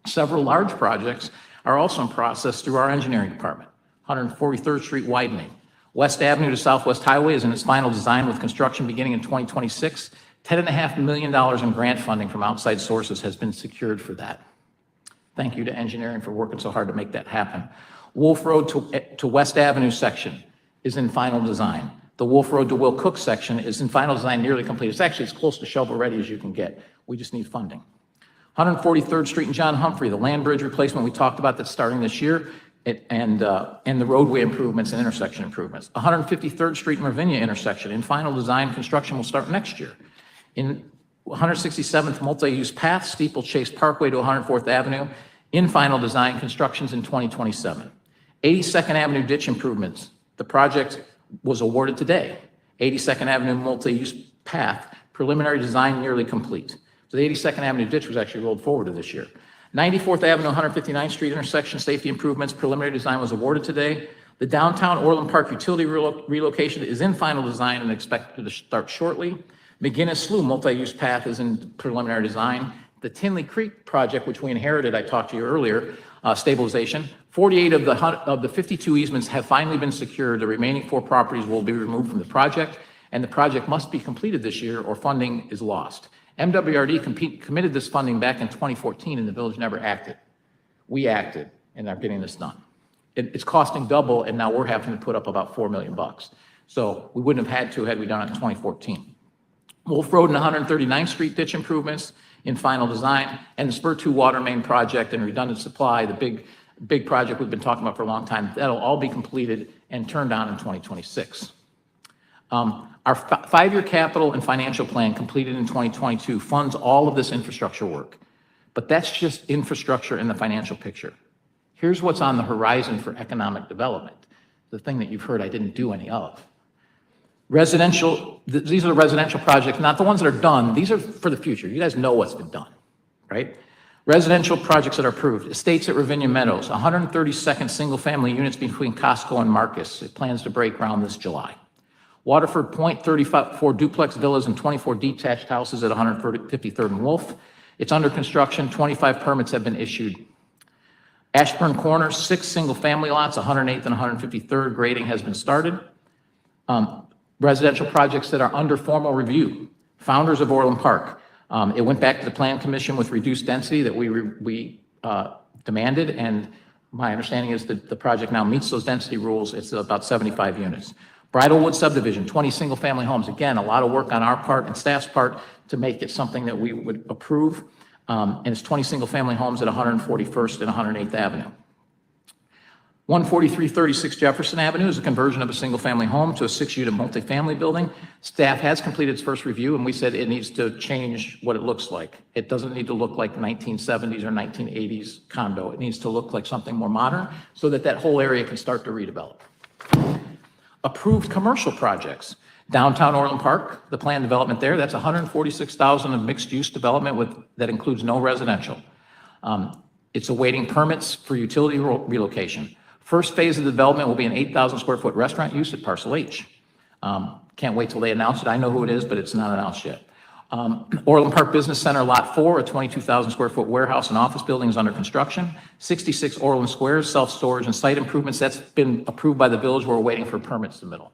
Several large projects are also in process through our engineering department. 143rd Street widening. West Avenue to Southwest Highway is in its final design with construction beginning in 2026. $10.5 million in grant funding from outside sources has been secured for that. Thank you to engineering for working so hard to make that happen. Wolf Road to West Avenue section is in final design. The Wolf Road to Will Cook section is in final design, nearly complete. It's actually as close to shovel ready as you can get. We just need funding. 143rd Street and John Humphrey, the land bridge replacement we talked about that's starting this year, and the roadway improvements and intersection improvements. 153rd Street and Ravinia intersection in final design. Construction will start next year. In 167th multi-use path, Steeplechase Parkway to 104th Avenue, in final design. Constructions in 2027. 82nd Avenue ditch improvements. The project was awarded today. 82nd Avenue multi-use path, preliminary design nearly complete. So the 82nd Avenue ditch was actually rolled forward to this year. 94th Avenue, 159th Street intersection safety improvements, preliminary design was awarded today. The downtown Orland Park utility relocation is in final design and expected to start shortly. McGinnis Slough multi-use path is in preliminary design. The Tinley Creek project, which we inherited, I talked to you earlier, stabilization. 48 of the 52 easements have finally been secured. The remaining 4 properties will be removed from the project, and the project must be completed this year or funding is lost. MWRD committed this funding back in 2014, and the village never acted. We acted and are getting this done. It's costing double, and now we're having to put up about $4 million. So we wouldn't have had to had we done it in 2014. Wolf Road and 139th Street ditch improvements in final design, and the Spur 2 water main project and redundant supply, the big project we've been talking about for a long time, that'll all be completed and turned on in 2026. Our 5-year capital and financial plan completed in 2022 funds all of this infrastructure work, but that's just infrastructure in the financial picture. Here's what's on the horizon for economic development, the thing that you've heard I didn't do any of. Residential, these are the residential projects, not the ones that are done. These are for the future. You guys know what's been done, right? Residential projects that are approved. Estates at Ravinia Meadows, 132nd single-family units between Costco and Marcus. It plans to break ground this July. Waterford Point, 34 duplex villas and 24 detached houses at 153rd and Wolf. It's under construction. 25 permits have been issued. Ashburn Corners, 6 single-family lots, 108th and 153rd. Grading has been started. Residential projects that are under formal review. Founders of Orland Park. It went back to the Plan Commission with reduced density that we demanded, and my understanding is that the project now meets those density rules. It's about 75 units. Bridlewood subdivision, 20 single-family homes. Again, a lot of work on our part and staff's part to make it something that we would approve. And it's 20 single-family homes at 141st and 108th Avenue. 14336 Jefferson Avenue is a conversion of a single-family home to a 6-unit multifamily building. Staff has completed its first review, and we said it needs to change what it looks like. It doesn't need to look like 1970s or 1980s condo. It needs to look like something more modern so that that whole area can start to redevelop. Approved commercial projects. Downtown Orland Park, the planned development there, that's 146,000 of mixed-use development that includes no residential. It's awaiting permits for utility relocation. First phase of the development will be an 8,000 square foot restaurant use at Parcel H. Can't wait till they announce it. I know who it is, but it's not announced yet. Orland Park Business Center Lot 4, a 22,000 square foot warehouse and office building is under construction. 66 Orland Squares, self-storage and site improvements. That's been approved by the village. We're waiting for permits submittal.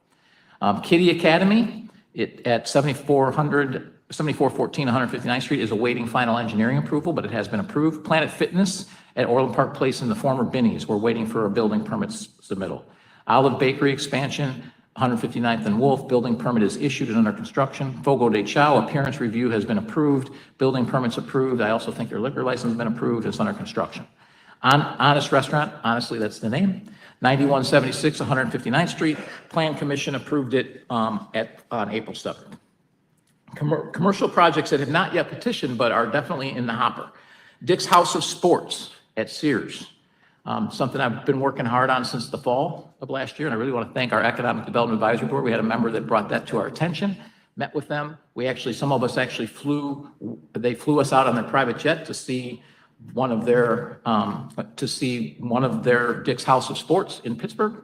Kitty Academy at 7414 159th Street is awaiting final engineering approval, but it has been approved. Planet Fitness at Orland Park Place in the former Binny's. We're waiting for a building permits submittal. Olive Bakery expansion, 159th and Wolf, building permit is issued and under construction. Fogo de Chao, appearance review has been approved. Building permits approved. I also think their liquor license has been approved. It's under construction. Honest Restaurant, honestly, that's the name. 9176 159th Street. Plan Commission approved it on April 7th. Commercial projects that have not yet petitioned but are definitely in the hopper. Dick's House of Sports at Sears. Something I've been working hard on since the fall of last year, and I really want to thank our Economic Development Advisory Board. We had a member that brought that to our attention, met with them. Some of us actually flew us out on their private jet to see one of their Dick's House of Sports in Pittsburgh.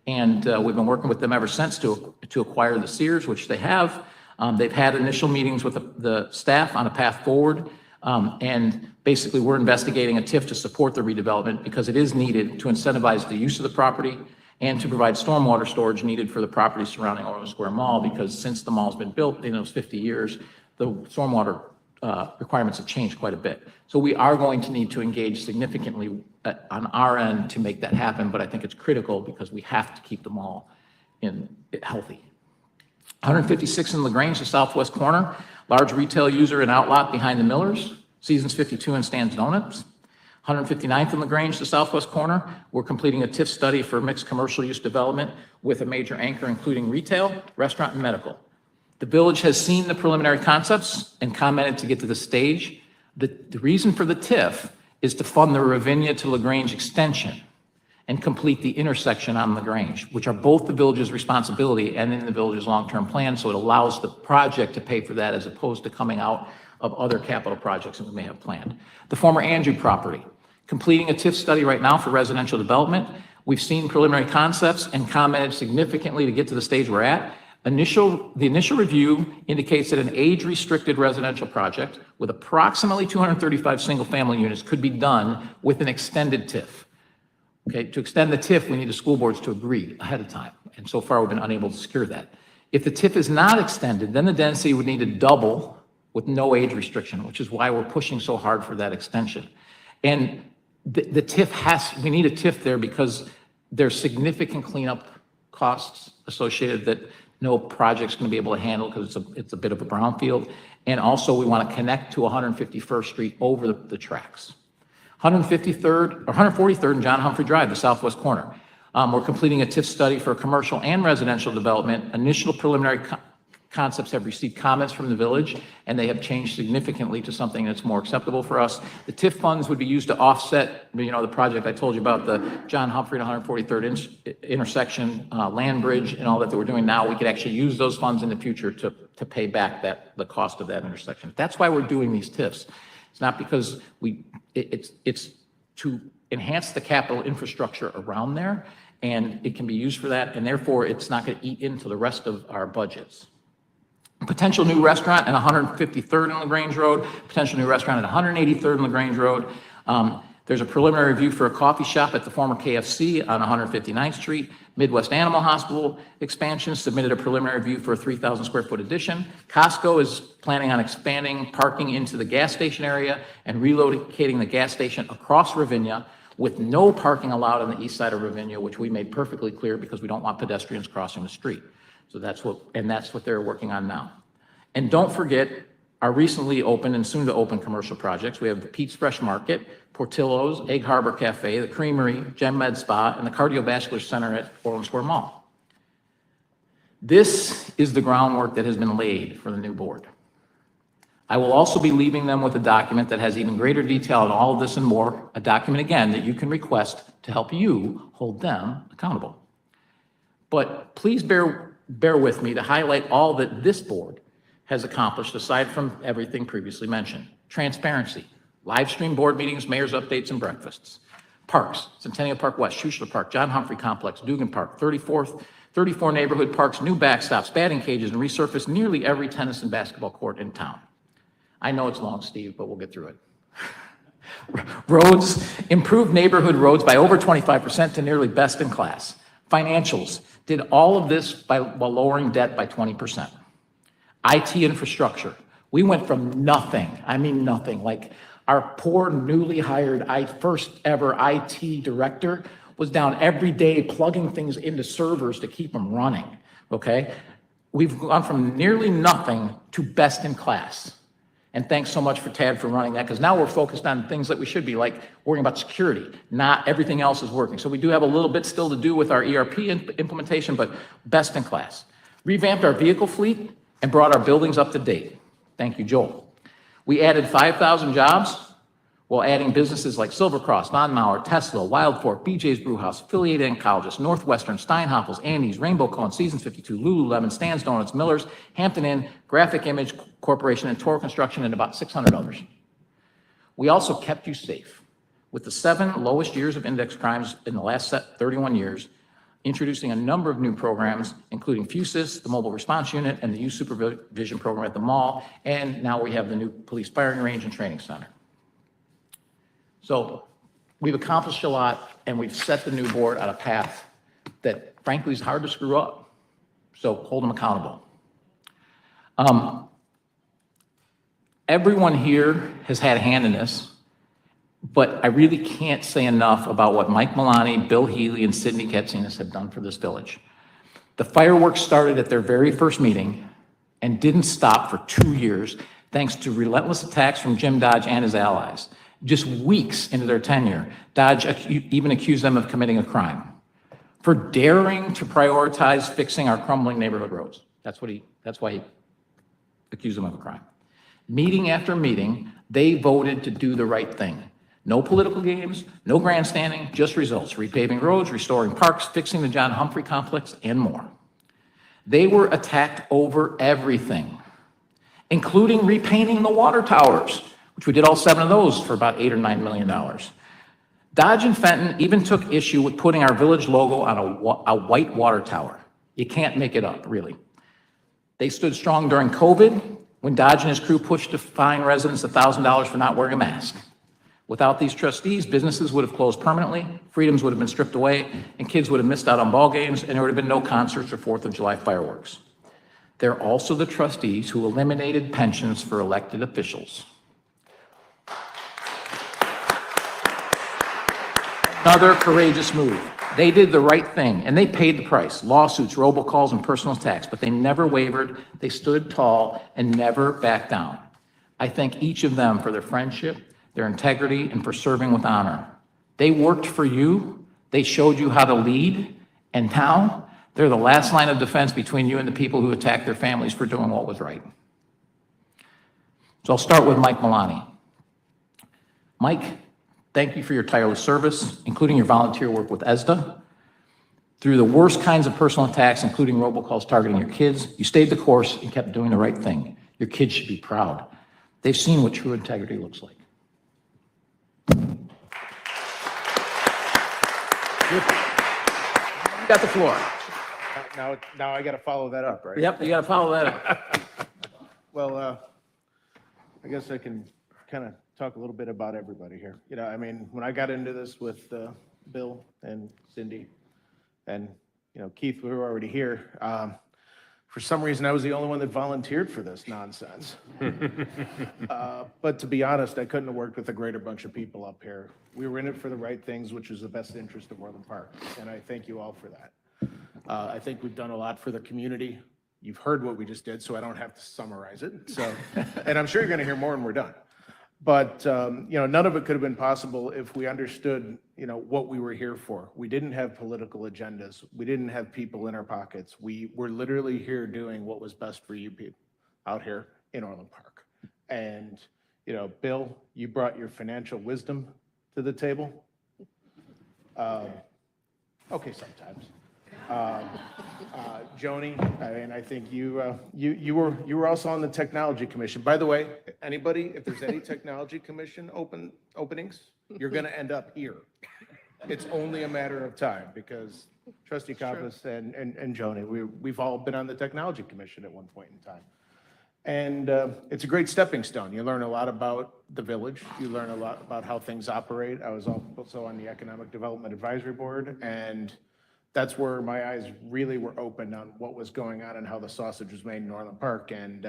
And we've been working with them ever since to acquire the Sears, which they have. They've had initial meetings with the staff on a path forward. And basically, we're investigating a TIF to support the redevelopment because it is needed to incentivize the use of the property and to provide stormwater storage needed for the property surrounding Orland Square Mall, because since the mall's been built in those 50 years, the stormwater requirements have changed quite a bit. So we are going to need to engage significantly on our end to make that happen, but I think it's critical because we have to keep the mall healthy. 156 in LaGrange, the southwest corner, large retail user and outlot behind the Millers, Seasons 52 and Stan's Donuts. 159th in LaGrange, the southwest corner, we're completing a TIF study for mixed commercial use development with a major anchor including retail, restaurant, and medical. The village has seen the preliminary concepts and commented to get to the stage. The reason for the TIF is to fund the Ravinia to LaGrange extension and complete the intersection on LaGrange, which are both the village's responsibility and in the village's long-term plan, so it allows the project to pay for that as opposed to coming out of other capital projects that we may have planned. The former Andrew property, completing a TIF study right now for residential development. We've seen preliminary concepts and commented significantly to get to the stage we're at. The initial review indicates that an age-restricted residential project with approximately 235 single-family units could be done with an extended TIF. Okay, to extend the TIF, we need the school boards to agree ahead of time, and so far we've been unable to secure that. If the TIF is not extended, then the density would need to double with no age restriction, which is why we're pushing so hard for that extension. And the TIF we need a TIF there because there's significant cleanup costs associated that no project's going to be able to handle because it's a bit of a brownfield. And also we want to connect to 151st Street over the tracks. 143rd and John Humphrey Drive, the southwest corner. We're completing a TIF study for commercial and residential development. Initial preliminary concepts have received comments from the village, and they have changed significantly to something that's more acceptable for us. The TIF funds would be used to offset, the project I told you about, the John Humphrey and 143rd intersection, land bridge, and all that we're doing now. We could actually use those funds in the future to pay back the cost of that intersection. That's why we're doing these TIFs. It's not because it's to enhance the capital infrastructure around there, and it can be used for that, and therefore it's not going to eat into the rest of our budgets. Potential new restaurant at 153rd and LaGrange Road, potential new restaurant at 183rd and LaGrange Road. There's a preliminary review for a coffee shop at the former KFC on 159th Street. Midwest Animal Hospital expansion submitted a preliminary review for a 3,000 square foot addition. Costco is planning on expanding parking into the gas station area and relocating the gas station across Ravinia with no parking allowed on the east side of Ravinia, which we made perfectly clear because we don't want pedestrians crossing the street. So that's what they're working on now. And don't forget our recently open and soon to open commercial projects. We have the Pete's Fresh Market, Portillo's, Egg Harbor Cafe, the Creamery, Gem Med Spa, and the Cardiovascular Center at Orland Square Mall. This is the groundwork that has been laid for the new board. I will also be leaving them with a document that has even greater detail on all of this and more, a document, again, that you can request to help you hold them accountable. But please bear with me to highlight all that this board has accomplished aside from everything previously mentioned. Transparency, live stream board meetings, mayor's updates, and breakfasts. Parks, Centennial Park West, Schuessler Park, John Humphrey Complex, Dugan Park, 34 neighborhood parks, new backstops, batting cages, and resurfaced nearly every tennis and basketball court in town. I know it's long, Steve, but we'll get through it. Roads, improved neighborhood roads by over 25% to nearly best in class. Financials, did all of this while lowering debt by 20%. IT infrastructure, we went from nothing, I mean nothing, like our poor newly hired first ever IT director was down every day plugging things into servers to keep them running, okay? We've gone from nearly nothing to best in class. And thanks so much for Tad for running that, because now we're focused on things that we should be, like worrying about security. Not everything else is working. So we do have a little bit still to do with our ERP implementation, but best in class. Revamped our vehicle fleet and brought our buildings up to date. Thank you, Joel. We added 5,000 jobs while adding businesses like Silvercross, Von Mauer, Tesla, Wild Fork, BJ's Brewhouse, affiliated oncologist, Northwestern, Steinhoffels, Andy's, Rainbow Cone, Seasons 52, Lululemon, Stan's Donuts, Miller's, Hampton Inn, Graphic Image Corporation, and Toro Construction, and about 600 others. We also kept you safe with the 7 lowest years of index crimes in the last 31 years, introducing a number of new programs, including FUSIS, the Mobile Response Unit, and the Youth Supervision Program at the mall, and now we have the new police firing range and training center. So we've accomplished a lot, and we've set the new board on a path that frankly is hard to screw up. So hold them accountable. Everyone here has had a hand in this, but I really can't say enough about what Mike Milani, Bill Healy, and Sidney Katsinas have done for this village. The fireworks started at their very first meeting and didn't stop for 2 years, thanks to relentless attacks from Jim Dodge and his allies. Just weeks into their tenure, Dodge even accused them of committing a crime for daring to prioritize fixing our crumbling neighborhood roads. That's why he accused them of a crime. Meeting after meeting, they voted to do the right thing. No political games, no grandstanding, just results. Repaving roads, restoring parks, fixing the John Humphrey Complex, and more. They were attacked over everything, including repainting the water towers, which we did all 7 of those for about $8 or $9 million. Dodge and Fenton even took issue with putting our village logo on a white water tower. You can't make it up, really. They stood strong during COVID, when Dodge and his crew pushed to fine residents $1,000 for not wearing a mask. Without these trustees, businesses would have closed permanently, freedoms would have been stripped away, and kids would have missed out on ball games, and there would have been no concerts or 4th of July fireworks. They're also the trustees who eliminated pensions for elected officials. Another courageous move. They did the right thing, and they paid the price. Lawsuits, robocalls, and personal attacks, but they never wavered. They stood tall and never backed down. I thank each of them for their friendship, their integrity, and for serving with honor. They worked for you. They showed you how to lead, and now they're the last line of defense between you and the people who attacked their families for doing what was right. So I'll start with Mike Milani. Mike, thank you for your tireless service, including your volunteer work with ESDA. Through the worst kinds of personal attacks, including robocalls targeting your kids, you stayed the course and kept doing the right thing. Your kids should be proud. They've seen what true integrity looks like. You got the floor. Now I got to follow that up, right? Yep, you got to follow that up. Well, I guess I can kind of talk a little bit about everybody here. You know, I mean, when I got into this with Bill and Cindy and, you know, Keith, we were already here. For some reason, I was the only one that volunteered for this nonsense. But to be honest, I couldn't have worked with a greater bunch of people up here. We were in it for the right things, which is the best interest of Orland Park, and I thank you all for that. I think we've done a lot for the community. you've heard what we just did, so I don't have to summarize it. So, and I'm sure you're going to hear more when we're done. But, none of it could have been possible if we understood, what we were here for. We didn't have political agendas. We didn't have people in our pockets. We were literally here doing what was best for you people out here in Orland Park. And, Bill, you brought your financial wisdom to the table. Okay, sometimes. Joni, and I think you were also on the Technology Commission. By the way, anybody, if there's any Technology Commission openings, you're going to end up here. It's only a matter of time because Trustee Kappas and Joni, we've all been on the Technology Commission at one point in time. And it's a great stepping stone. You learn a lot about the village. You learn a lot about how things operate. I was also on the Economic Development Advisory Board, and that's where my eyes really were open on what was going on and how the sausage was made in Orland Park. And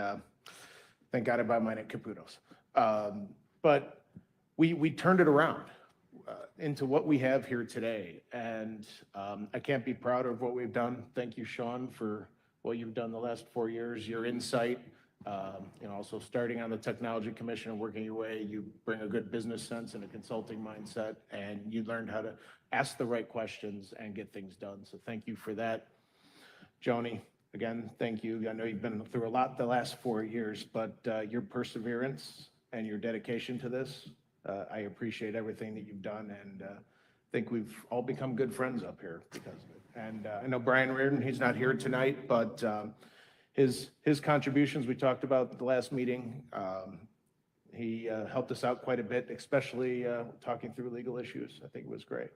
thank God I buy mine at Caputo's. But we turned it around into what we have here today. And I can't be prouder of what we've done. Thank you, Sean, for what you've done the last 4 years, your insight. Also starting on the Technology Commission and working your way, you bring a good business sense and a consulting mindset, and you learned how to ask the right questions and get things done. So thank you for that. Joni, again, thank you. I know you've been through a lot the last 4 years, but your perseverance and your dedication to this, I appreciate everything that you've done, and I think we've all become good friends up here because of it. And I know Brian Reardon, he's not here tonight, but his contributions we talked about at the last meeting, he helped us out quite a bit, especially talking through legal issues. I think it was great.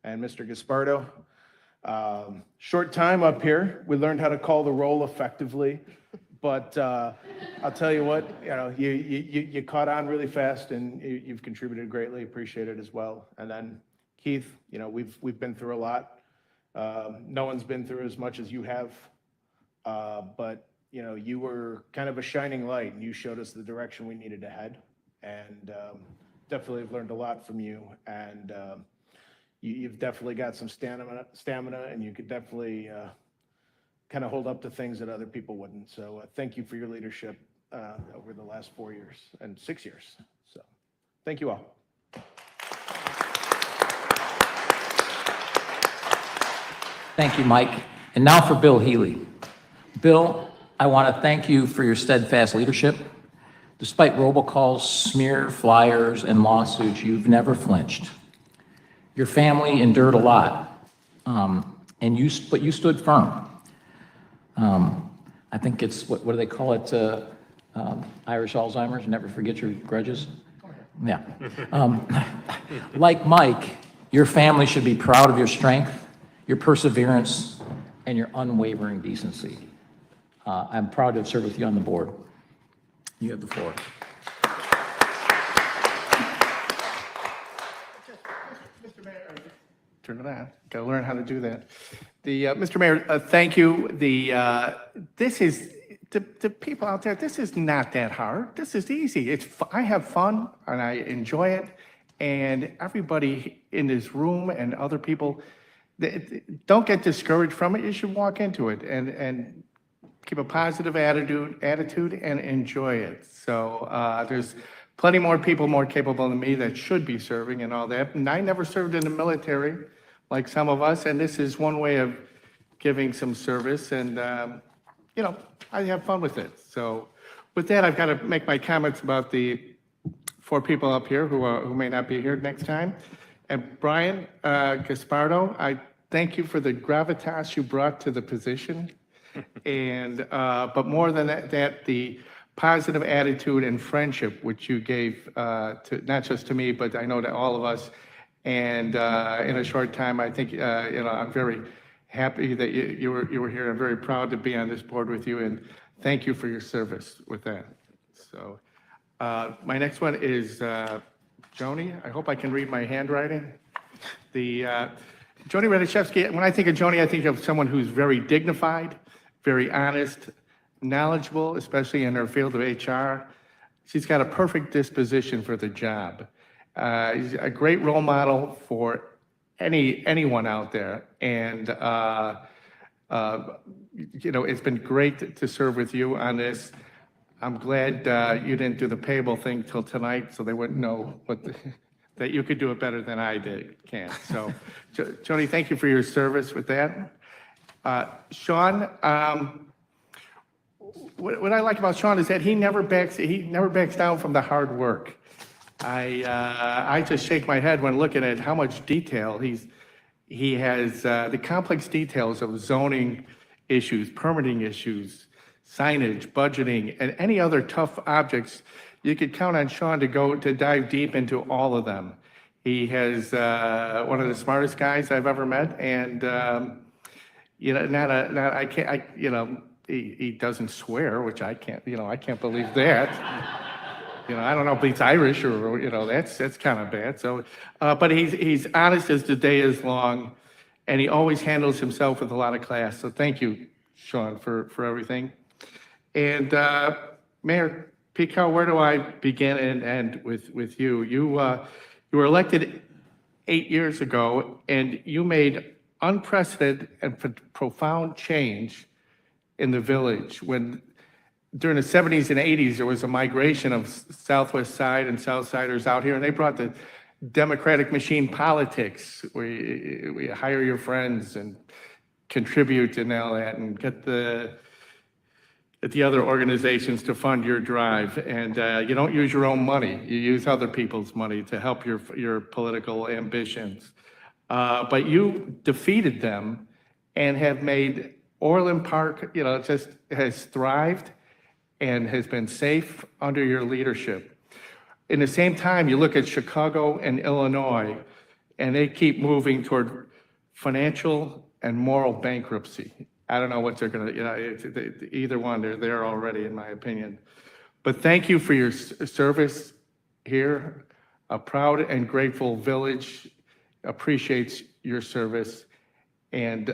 And Mr. Gaspardo, short time up here. We learned how to call the roll effectively, but I'll tell you what, you caught on really fast, and you've contributed greatly. Appreciate it as well. And then Keith, we've been through a lot. No one's been through as much as you have. But you were kind of a shining light, and you showed us the direction we needed to head, and definitely have learned a lot from you. And you've definitely got some stamina, and you could definitely kind of hold up to things that other people wouldn't. So thank you for your leadership over the last 4 years and 6 years. So thank you all. Thank you, Mike. And now for Bill Healy. Bill, I want to thank you for your steadfast leadership. Despite robocalls, smear flyers, and lawsuits, you've never flinched. Your family endured a lot, but you stood firm. I think it's, what do they call it, Irish Alzheimer's, never forget your grudges? Yeah. Like Mike, your family should be proud of your strength, your perseverance, and your unwavering decency. I'm proud to have served with you on the board. You have the floor. Mr. Mayor, turn it on. Got to learn how to do that. Mr. Mayor, thank you. This is the people out there. This is not that hard. This is easy. I have fun and I enjoy it. And everybody in this room and other people, don't get discouraged from it. You should walk into it and keep a positive attitude and enjoy it. So there's plenty more people more capable than me that should be serving and all that. And I never served in the military like some of us, and this is one way of giving some service. And, I have fun with it. So with that, I've got to make my comments about the 4 people up here who may not be here next time. And Brian Gaspardo, I thank you for the gravitas you brought to the position. And but more than that, the positive attitude and friendship which you gave to not just to me, but I know to all of us. And in a short time, I think I'm very happy that you were here. I'm very proud to be on this board with you, and thank you for your service with that. So my next one is Joni. I hope I can read my handwriting. Joni Radoszewski. When I think of Joni, I think of someone who's very dignified, very honest, knowledgeable, especially in her field of HR. She's got a perfect disposition for the job. She's a great role model for anyone out there. And It's been great to serve with you on this. I'm glad you didn't do the payable thing till tonight, so they wouldn't know that you could do it better than I can. So, Joni, thank you for your service with that. Sean, what I like about Sean is that he never backs down from the hard work. I just shake my head when looking at how much detail he has, the complex details of zoning issues, permitting issues, signage, budgeting, and any other tough objects. You could count on Sean to dive deep into all of them. He has one of the smartest guys I've ever met, and he doesn't swear, which I can't believe that. I don't know if he's Irish or, that's kind of bad. So, but he's honest as the day is long, and he always handles himself with a lot of class. So thank you, Sean, for everything. And Mayor Pico, where do I begin and end with you? You were elected 8 years ago, and you made unprecedented and profound change in the village. When during the 70s and 80s, there was a migration of Southwest Side and South Siders out here, and they brought the democratic machine politics, where you hire your friends and contribute and all that, and get the other organizations to fund your drive. And you don't use your own money. You use other people's money to help your political ambitions. But you defeated them and have made Orland Park, just has thrived and has been safe under your leadership. In the same time, you look at Chicago and Illinois, and they keep moving toward financial and moral bankruptcy. I don't know what they're going to, either one, they're there already, in my opinion. But thank you for your service here. A proud and grateful village appreciates your service. And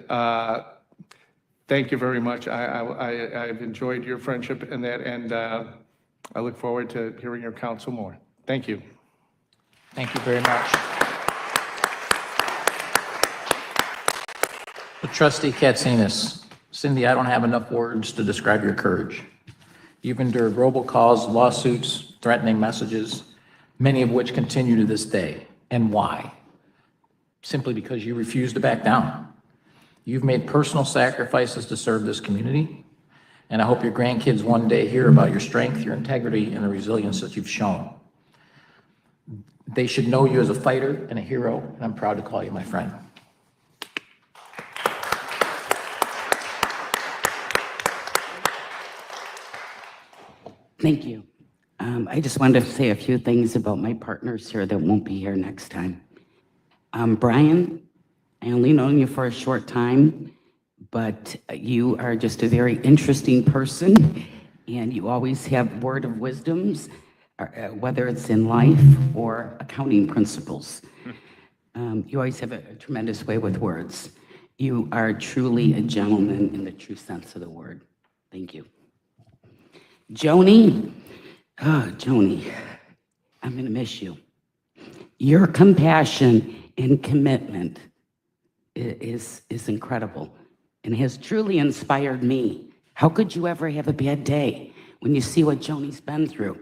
thank you very much. I've enjoyed your friendship and that, and I look forward to hearing your counsel more. Thank you. Thank you very much. Trustee Katsinas, Cindy, I don't have enough words to describe your courage. You've endured robocalls, lawsuits, threatening messages, many of which continue to this day. And why? Simply because you refuse to back down. You've made personal sacrifices to serve this community, and I hope your grandkids one day hear about your strength, your integrity, and the resilience that you've shown. They should know you as a fighter and a hero, and I'm proud to call you my friend. Thank you. I just wanted to say a few things about my partners here that won't be here next time. Brian, I only known you for a short time, but you are just a very interesting person, and you always have word of wisdoms, whether it's in life or accounting principles. You always have a tremendous way with words. You are truly a gentleman in the true sense of the word. Thank you. Joni, Joni, I'm gonna miss you. Your compassion and commitment is incredible and has truly inspired me. How could you ever have a bad day when you see what Joni's been through?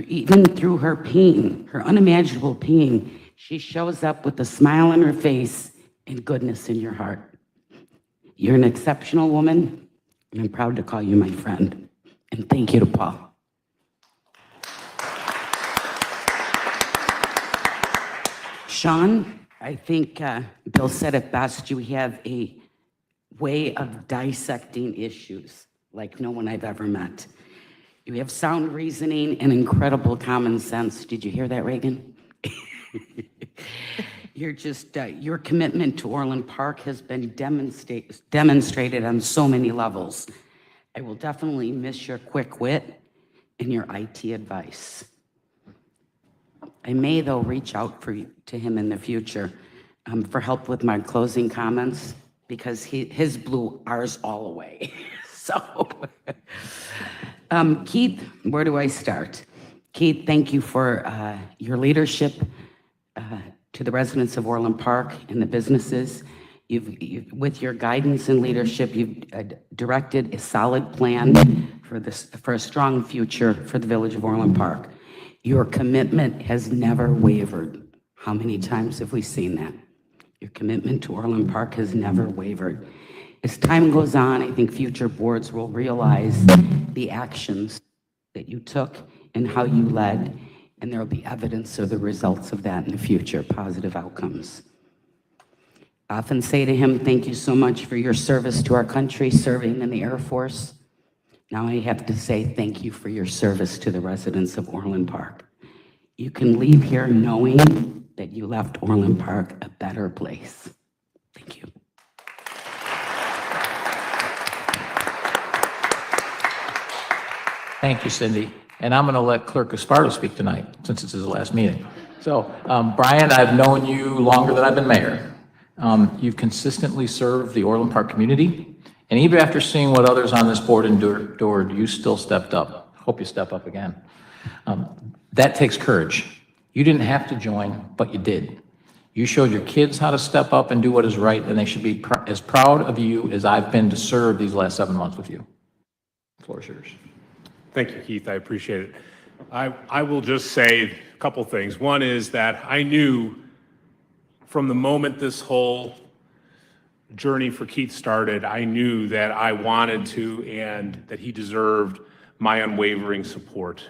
Even through her pain, her unimaginable pain, she shows up with a smile on her face and goodness in your heart. You're an exceptional woman, and I'm proud to call you my friend. And thank you to Paul. Sean, I think Bill said it best. You have a way of dissecting issues like no one I've ever met. You have sound reasoning and incredible common sense. Did you hear that, Reagan? You're just, your commitment to Orland Park has been demonstrated on so many levels. I will definitely miss your quick wit and your IT advice. I may, though, reach out to him in the future for help with my closing comments, because his blew ours all away. So, Keith, where do I start? Keith, thank you for your leadership to the residents of Orland Park and the businesses. With your guidance and leadership, you've directed a solid plan for a strong future for the Village of Orland Park. Your commitment has never wavered. How many times have we seen that? Your commitment to Orland Park has never wavered. As time goes on, I think future boards will realize the actions that you took and how you led, and there will be evidence of the results of that in the future, positive outcomes. I often say to him, thank you so much for your service to our country, serving in the Air Force. Now I have to say thank you for your service to the residents of Orland Park. You can leave here knowing that you left Orland Park a better place. Thank you. Thank you, Cindy. And I'm going to let Clerk Esparto speak tonight, since it's his last meeting. So, Brian, I've known you longer than I've been mayor. You've consistently served the Orland Park community, and even after seeing what others on this board endured, you still stepped up. Hope you step up again. That takes courage. You didn't have to join, but you did. You showed your kids how to step up and do what is right, and they should be as proud of you as I've been to serve these last 7 months with you. The floor is yours. Thank you, Keith. I appreciate it. I will just say a couple things. One is that I knew from the moment this whole journey for Keith started, I knew that I wanted to and that he deserved my unwavering support.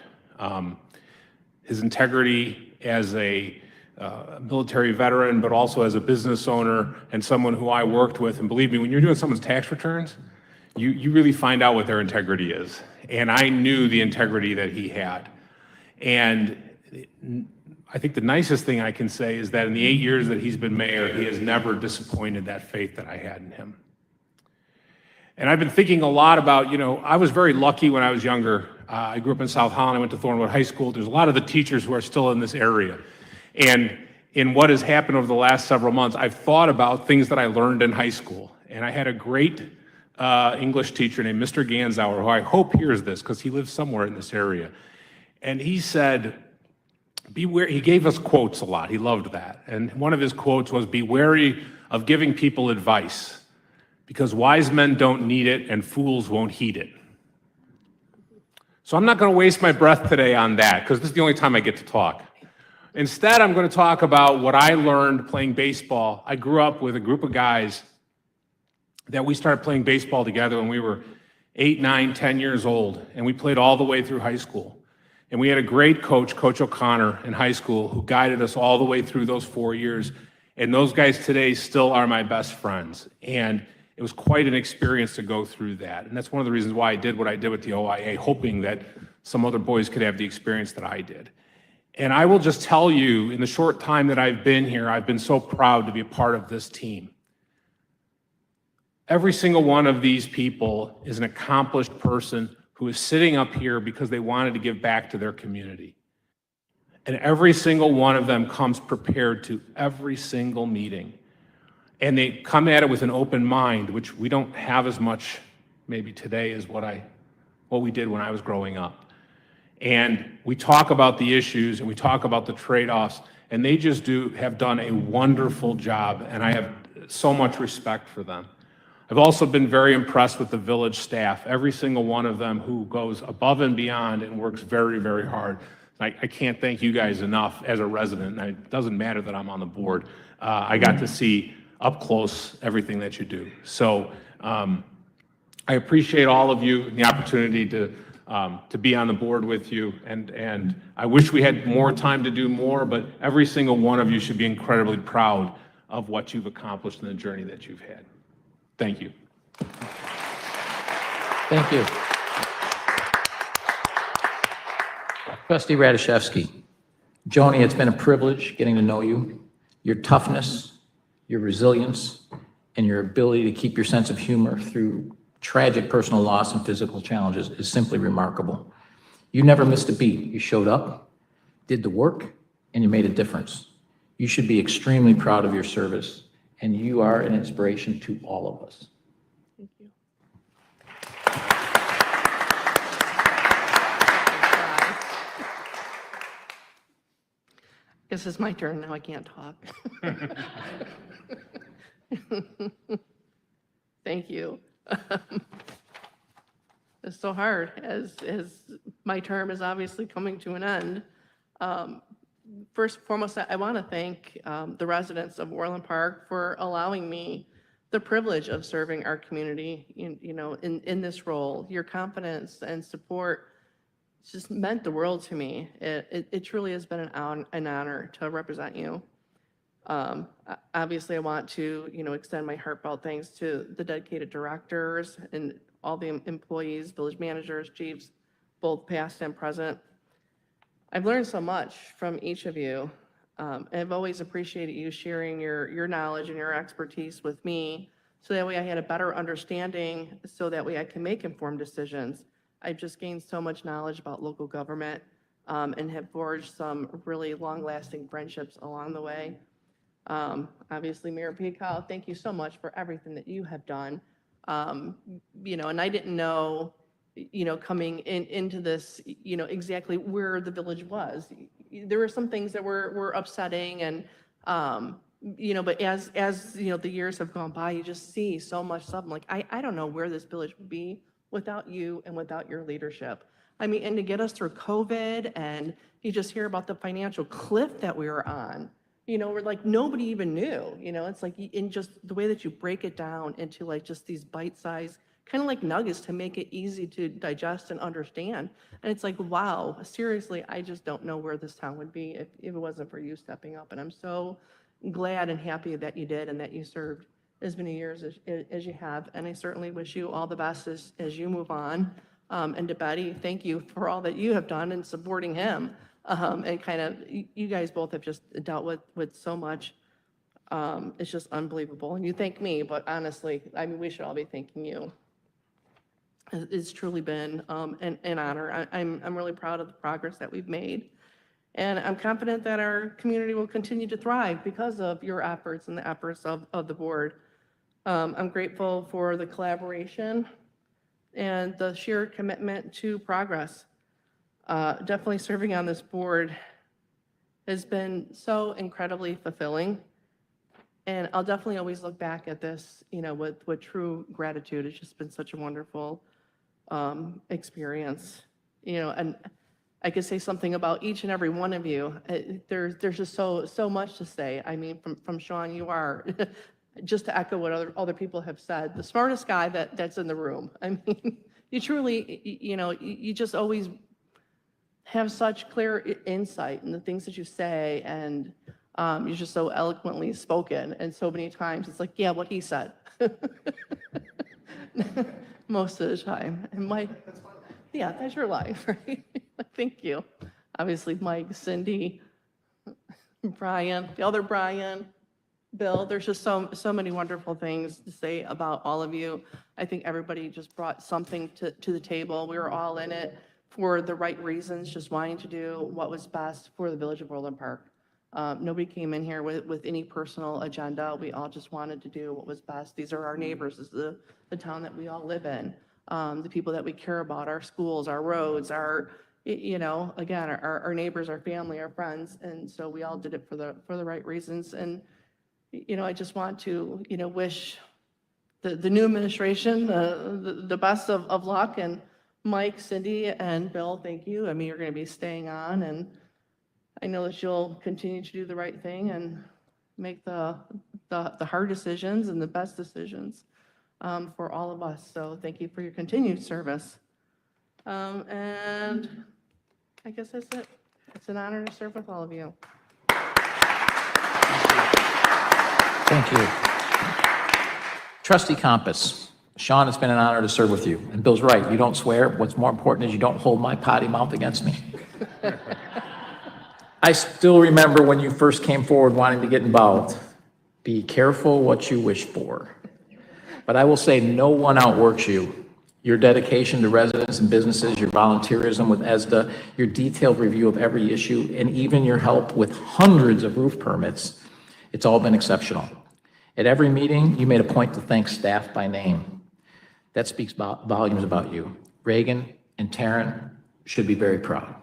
His integrity as a military veteran, but also as a business owner and someone who I worked with. And believe me, when you're doing someone's tax returns, you really find out what their integrity is. And I knew the integrity that he had. And I think the nicest thing I can say is that in the 8 years that he's been mayor, he has never disappointed that faith that I had in him. And I've been thinking a lot about, I was very lucky when I was younger. I grew up in South Holland. I went to Thornwood High School. There's a lot of the teachers who are still in this area. And in what has happened over the last several months, I've thought about things that I learned in high school. And I had a great English teacher named Mr. Ganzauer, who I hope hears this because he lives somewhere in this area. And he said, beware, he gave us quotes a lot. He loved that. And one of his quotes was, be wary of giving people advice because wise men don't need it and fools won't heed it. So I'm not going to waste my breath today on that because this is the only time I get to talk. Instead, I'm going to talk about what I learned playing baseball. I grew up with a group of guys that we started playing baseball together when we were 8, 9, 10 years old, and we played all the way through high school. And we had a great coach, Coach O'Connor, in high school, who guided us all the way through those 4 years. And those guys today still are my best friends. And it was quite an experience to go through that. And that's one of the reasons why I did what I did with the OIA, hoping that some other boys could have the experience that I did. And I will just tell you, in the short time that I've been here, I've been so proud to be a part of this team. Every single one of these people is an accomplished person who is sitting up here because they wanted to give back to their community. And every single one of them comes prepared to every single meeting. And they come at it with an open mind, which we don't have as much maybe today as what we did when I was growing up. And we talk about the issues and we talk about the trade-offs, and they just have done a wonderful job, and I have so much respect for them. I've also been very impressed with the village staff, every single one of them who goes above and beyond and works very, very hard. I can't thank you guys enough as a resident, and it doesn't matter that I'm on the board. I got to see up close everything that you do. So I appreciate all of you and the opportunity to be on the board with you, and I wish we had more time to do more, but every single one of you should be incredibly proud of what you've accomplished in the journey that you've had. Thank you. Thank you. Trustee Radiszewski. Joni, it's been a privilege getting to know you. Your toughness, your resilience, and your ability to keep your sense of humor through tragic personal loss and physical challenges is simply remarkable. You never missed a beat. You showed up, did the work, and you made a difference. You should be extremely proud of your service, and you are an inspiration to all of us. Thank you. Guess it's my turn now. I can't talk. Thank you. It's so hard as my term is obviously coming to an end. First and foremost, I want to thank the residents of Orland Park for allowing me the privilege of serving our community, in this role. Your confidence and support just meant the world to me. It truly has been an honor to represent you. Obviously, I want to, extend my heartfelt thanks to the dedicated directors and all the employees, village managers, chiefs, both past and present. I've learned so much from each of you. And I've always appreciated you sharing your knowledge and your expertise with me, so that way I had a better understanding, so that way I can make informed decisions. I've just gained so much knowledge about local government, and have forged some really long-lasting friendships along the way. Obviously, Mayor Peacock, thank you so much for everything that you have done. And I didn't know, coming into this, exactly where the village was. There were some things that were upsetting, and, but as the years have gone by, you just see so much stuff. I'm like, I don't know where this village would be without you and without your leadership. I mean, and to get us through COVID, and you just hear about the financial cliff that we were on. We're like, nobody even knew, it's like, in just the way that you break it down into like just these bite-sized, kind of like nuggets to make it easy to digest and understand. And it's like, wow, seriously, I just don't know where this town would be if it wasn't for you stepping up. And I'm so glad and happy that you did, and that you served as many years as you have. And I certainly wish you all the best as you move on. And to Betty, thank you for all that you have done in supporting him. And kind of, you guys both have just dealt with so much. It's just unbelievable. And you thank me, but honestly, I mean, we should all be thanking you. It's truly been an honor. I'm really proud of the progress that we've made. And I'm confident that our community will continue to thrive because of your efforts and the efforts of the board. I'm grateful for the collaboration and the shared commitment to progress. Definitely serving on this board has been so incredibly fulfilling. And I'll definitely always look back at this, with true gratitude. It's just been such a wonderful experience, and I could say something about each and every one of you. There's just so much to say. I mean, from Sean, you are, just to echo what other people have said, the smartest guy that's in the room. I mean, you truly, you just always have such clear insight in the things that you say, and you're just so eloquently spoken, and so many times it's like, yeah, what he said. Most of the time. And Mike, yeah, that's your life, right? Thank you. Obviously, Mike, Cindy, Brian, the other Brian, Bill, there's just so many wonderful things to say about all of you. I think everybody just brought something to the table. We were all in it for the right reasons, just wanting to do what was best for the village of Orland Park. Nobody came in here with any personal agenda. We all just wanted to do what was best. These are our neighbors. This is the town that we all live in. The people that we care about, our schools, our roads, our neighbors, our family, our friends. And so we all did it for the right reasons. And, I just want to, wish the new administration the best of luck. And Mike, Cindy, and Bill, thank you. I mean, you're going to be staying on, and I know that you'll continue to do the right thing and make the hard decisions and the best decisions for all of us. So thank you for your continued service. And I guess that's it. It's an honor to serve with all of you. Thank you. Trustee Compass. Sean, it's been an honor to serve with you. And Bill's right, you don't swear. What's more important is you don't hold my potty mouth against me. I still remember when you first came forward wanting to get involved. Be careful what you wish for. But I will say no one outworks you. Your dedication to residents and businesses, your volunteerism with ESDA, your detailed review of every issue, and even your help with hundreds of roof permits, it's all been exceptional. At every meeting, you made a point to thank staff by name. That speaks volumes about you. Reagan and Taryn should be very proud.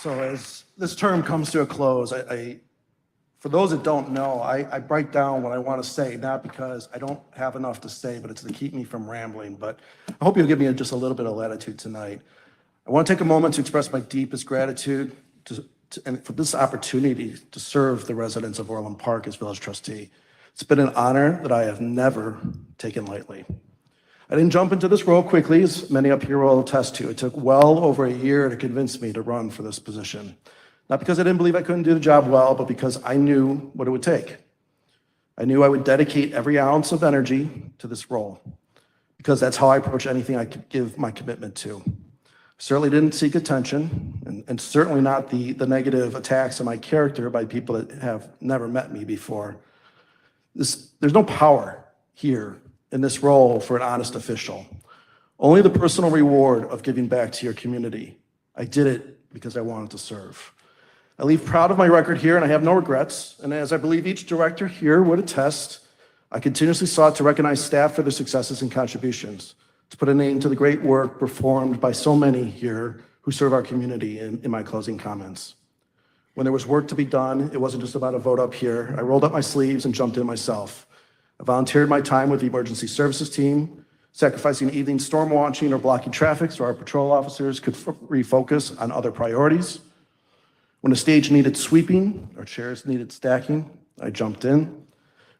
So as this term comes to a close, for those that don't know, I write down what I want to say, not because I don't have enough to say, but it's to keep me from rambling. But I hope you'll give me just a little bit of latitude tonight. I want to take a moment to express my deepest gratitude and for this opportunity to serve the residents of Orland Park as village trustee. It's been an honor that I have never taken lightly. I didn't jump into this role quickly, as many up here will attest to. It took well over a year to convince me to run for this position. Not because I didn't believe I couldn't do the job well, but because I knew what it would take. I knew I would dedicate every ounce of energy to this role, because that's how I approach anything I could give my commitment to. Certainly didn't seek attention, and certainly not the negative attacks on my character by people that have never met me before. There's no power here in this role for an honest official. Only the personal reward of giving back to your community. I did it because I wanted to serve. I leave proud of my record here, and I have no regrets. And as I believe each director here would attest, I continuously sought to recognize staff for their successes and contributions, to put a name to the great work performed by so many here who serve our community in my closing comments. When there was work to be done, it wasn't just about a vote up here. I rolled up my sleeves and jumped in myself. I volunteered my time with the emergency services team, sacrificing evening storm watching or blocking traffic so our patrol officers could refocus on other priorities. When a stage needed sweeping or chairs needed stacking, I jumped in.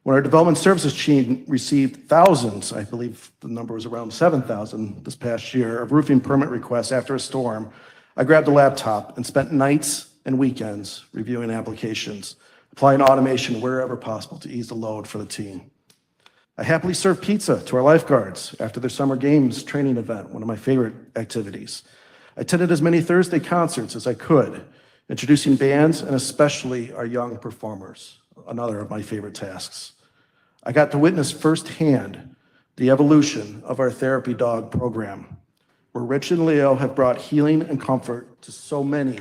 When our development services team received thousands, I believe the number was around 7,000 this past year, of roofing permit requests after a storm, I grabbed a laptop and spent nights and weekends reviewing applications, applying automation wherever possible to ease the load for the team. I happily served pizza to our lifeguards after their summer games training event, one of my favorite activities. I attended as many Thursday concerts as I could, introducing bands and especially our young performers, another of my favorite tasks. I got to witness firsthand the evolution of our therapy dog program, where Rich and Leo have brought healing and comfort to so many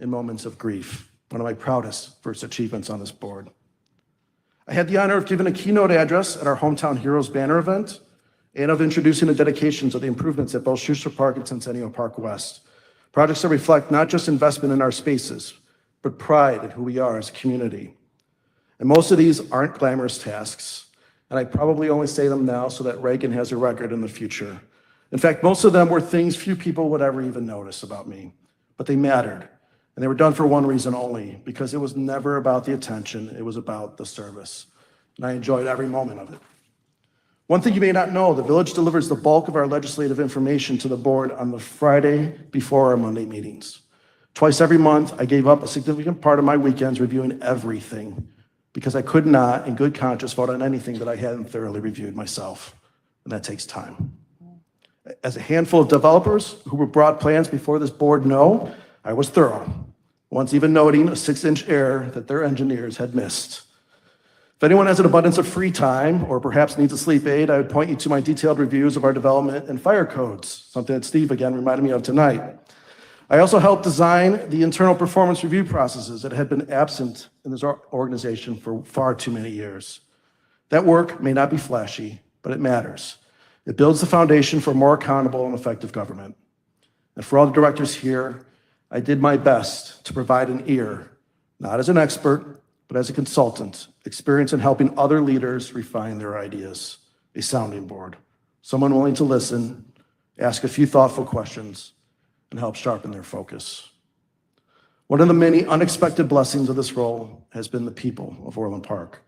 in moments of grief, one of my proudest first achievements on this board. I had the honor of giving a keynote address at our Hometown Heroes banner event and of introducing the dedications of the improvements at both Schuster Park and Centennial Park West. Projects that reflect not just investment in our spaces, but pride in who we are as a community. And most of these aren't glamorous tasks, and I probably only say them now so that Reagan has a record in the future. In fact, most of them were things few people would ever even notice about me, but they mattered. And they were done for one reason only, because it was never about the attention, it was about the service. And I enjoyed every moment of it. One thing you may not know, the village delivers the bulk of our legislative information to the board on the Friday before our Monday meetings. Twice every month, I gave up a significant part of my weekends reviewing everything, because I could not, in good conscience, vote on anything that I hadn't thoroughly reviewed myself. And that takes time. As a handful of developers who were brought plans before this board know, I was thorough, once even noting a 6-inch error that their engineers had missed. If anyone has an abundance of free time, or perhaps needs a sleep aid, I would point you to my detailed reviews of our development and fire codes, something that Steve again reminded me of tonight. I also helped design the internal performance review processes that had been absent in this organization for far too many years. That work may not be flashy, but it matters. It builds the foundation for more accountable and effective government. And for all the directors here, I did my best to provide an ear, not as an expert, but as a consultant, experienced in helping other leaders refine their ideas, a sounding board, someone willing to listen, ask a few thoughtful questions, and help sharpen their focus. One of the many unexpected blessings of this role has been the people of Orland Park.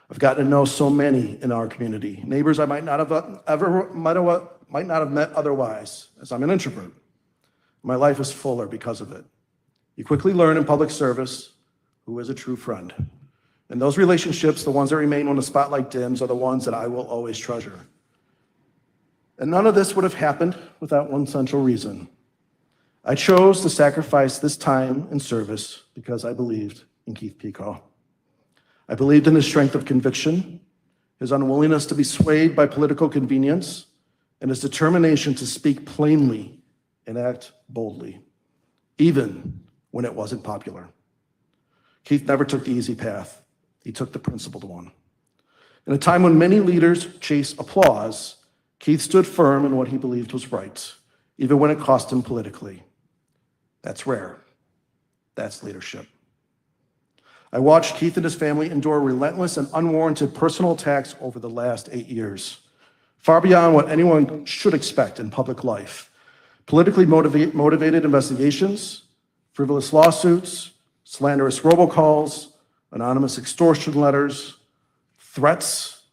I've gotten to know so many in our community, neighbors I might not have met otherwise, as I'm an introvert. My life is fuller because of it. You quickly learn in public service who is a true friend. And those relationships, the ones that remain when the spotlight dims, are the ones that I will always treasure. And none of this would have happened without one central reason. I chose to sacrifice this time and service because I believed in Keith Peacock. I believed in his strength of conviction, his unwillingness to be swayed by political convenience, and his determination to speak plainly and act boldly, even when it wasn't popular. Keith never took the easy path. He took the principled one. In a time when many leaders chase applause, Keith stood firm in what he believed was right, even when it cost him politically. That's rare. That's leadership. I watched Keith and his family endure relentless and unwarranted personal attacks over the last 8 years, far beyond what anyone should expect in public life. Politically motivated investigations, frivolous lawsuits, slanderous robocalls, anonymous extortion letters, threats,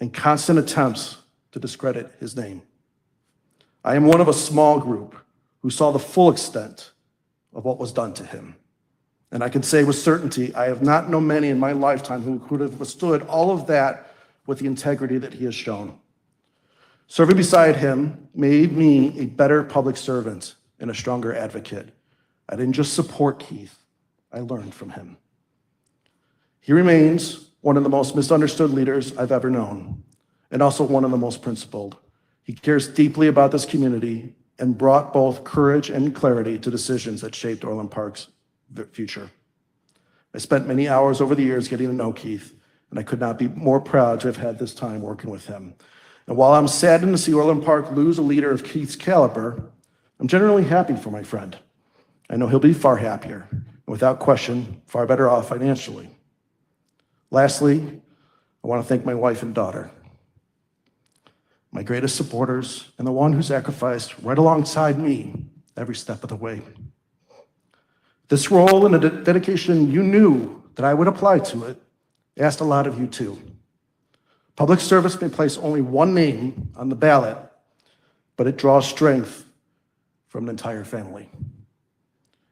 and constant attempts to discredit his name. I am one of a small group who saw the full extent of what was done to him. And I can say with certainty, I have not known many in my lifetime who could have withstood all of that with the integrity that he has shown. Serving beside him made me a better public servant and a stronger advocate. I didn't just support Keith, I learned from him. He remains one of the most misunderstood leaders I've ever known, and also one of the most principled. He cares deeply about this community and brought both courage and clarity to decisions that shaped Orland Park's future. I spent many hours over the years getting to know Keith, and I could not be more proud to have had this time working with him. And while I'm saddened to see Orland Park lose a leader of Keith's caliber, I'm generally happy for my friend. I know he'll be far happier, and without question, far better off financially. Lastly, I want to thank my wife and daughter, my greatest supporters, and the one who sacrificed right alongside me every step of the way. This role and the dedication you knew that I would apply to it asked a lot of you too. Public service may place only one name on the ballot, but it draws strength from an entire family.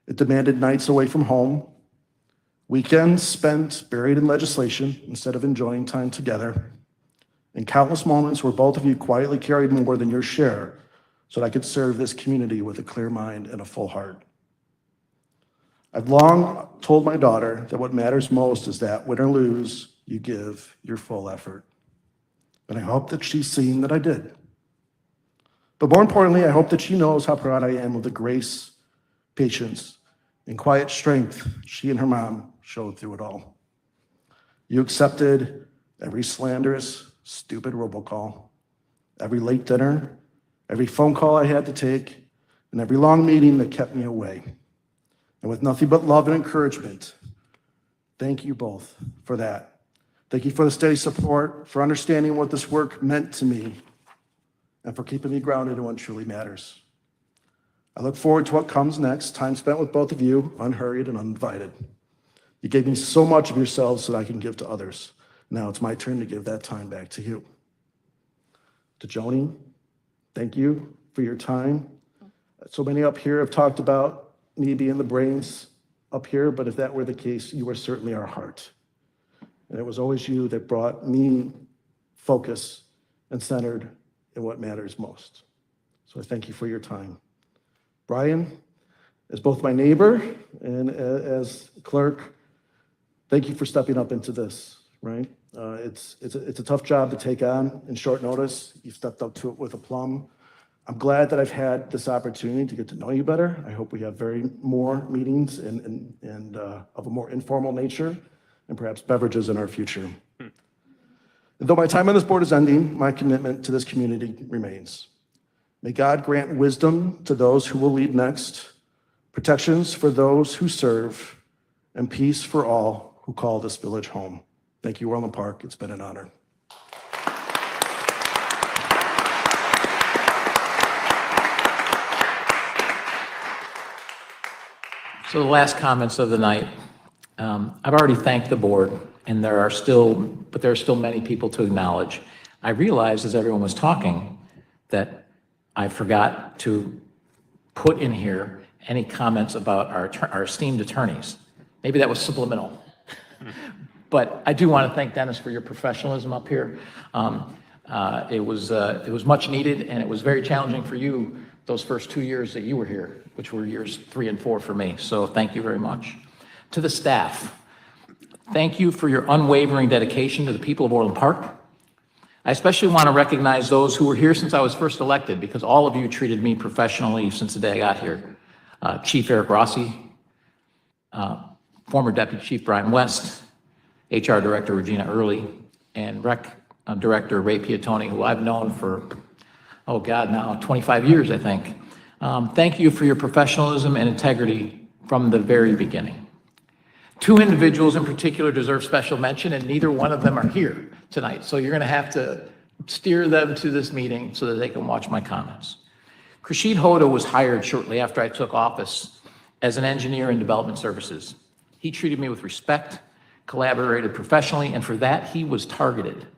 It demanded nights away from home, weekends spent buried in legislation instead of enjoying time together, and countless moments where both of you quietly carried more than your share so that I could serve this community with a clear mind and a full heart. I've long told my daughter that what matters most is that, win or lose, you give your full effort. And I hope that she's seen that I did. But more importantly, I hope that she knows how proud I am of the grace, patience, and quiet strength she and her mom showed through it all. You accepted every slanderous, stupid robocall, every late dinner, every phone call I had to take, and every long meeting that kept me away. And with nothing but love and encouragement, thank you both for that. Thank you for the steady support, for understanding what this work meant to me, and for keeping me grounded in what truly matters. I look forward to what comes next, time spent with both of you, unhurried and uninvited. You gave me so much of yourselves so that I can give to others. Now it's my turn to give that time back to you. To Joni, thank you for your time. So many up here have talked about me being the brains up here, but if that were the case, you were certainly our heart. And it was always you that brought me focus and centered in what matters most. So I thank you for your time. Brian, as both my neighbor and as clerk, thank you for stepping up into this, right? It's a tough job to take on in short notice. You've stepped up to it with aplomb. I'm glad that I've had this opportunity to get to know you better. I hope we have more meetings and of a more informal nature and perhaps beverages in our future. And though my time on this board is ending, my commitment to this community remains. May God grant wisdom to those who will lead next, protections for those who serve, and peace for all who call this village home. Thank you, Orland Park. It's been an honor. So the last comments of the night. I've already thanked the board, and there are still many people to acknowledge. I realized as everyone was talking that I forgot to put in here any comments about our esteemed attorneys. Maybe that was subliminal. But I do want to thank Dennis for your professionalism up here. It was much needed, and it was very challenging for you those first 2 years that you were here, which were years 3 and 4 for me. So thank you very much. To the staff, thank you for your unwavering dedication to the people of Orland Park. I especially want to recognize those who were here since I was first elected, because all of you treated me professionally since the day I got here. Chief Eric Rossi, former Deputy Chief Brian West, HR Director Regina Early, and Rec Director Ray Piatoni, who I've known for, now 25 years, I think. Thank you for your professionalism and integrity from the very beginning. Two individuals in particular deserve special mention, and neither one of them are here tonight. So you're going to have to steer them to this meeting so that they can watch my comments. Krashid Hoda was hired shortly after I took office as an engineer in development services. He treated me with respect, collaborated professionally, and for that, he was targeted.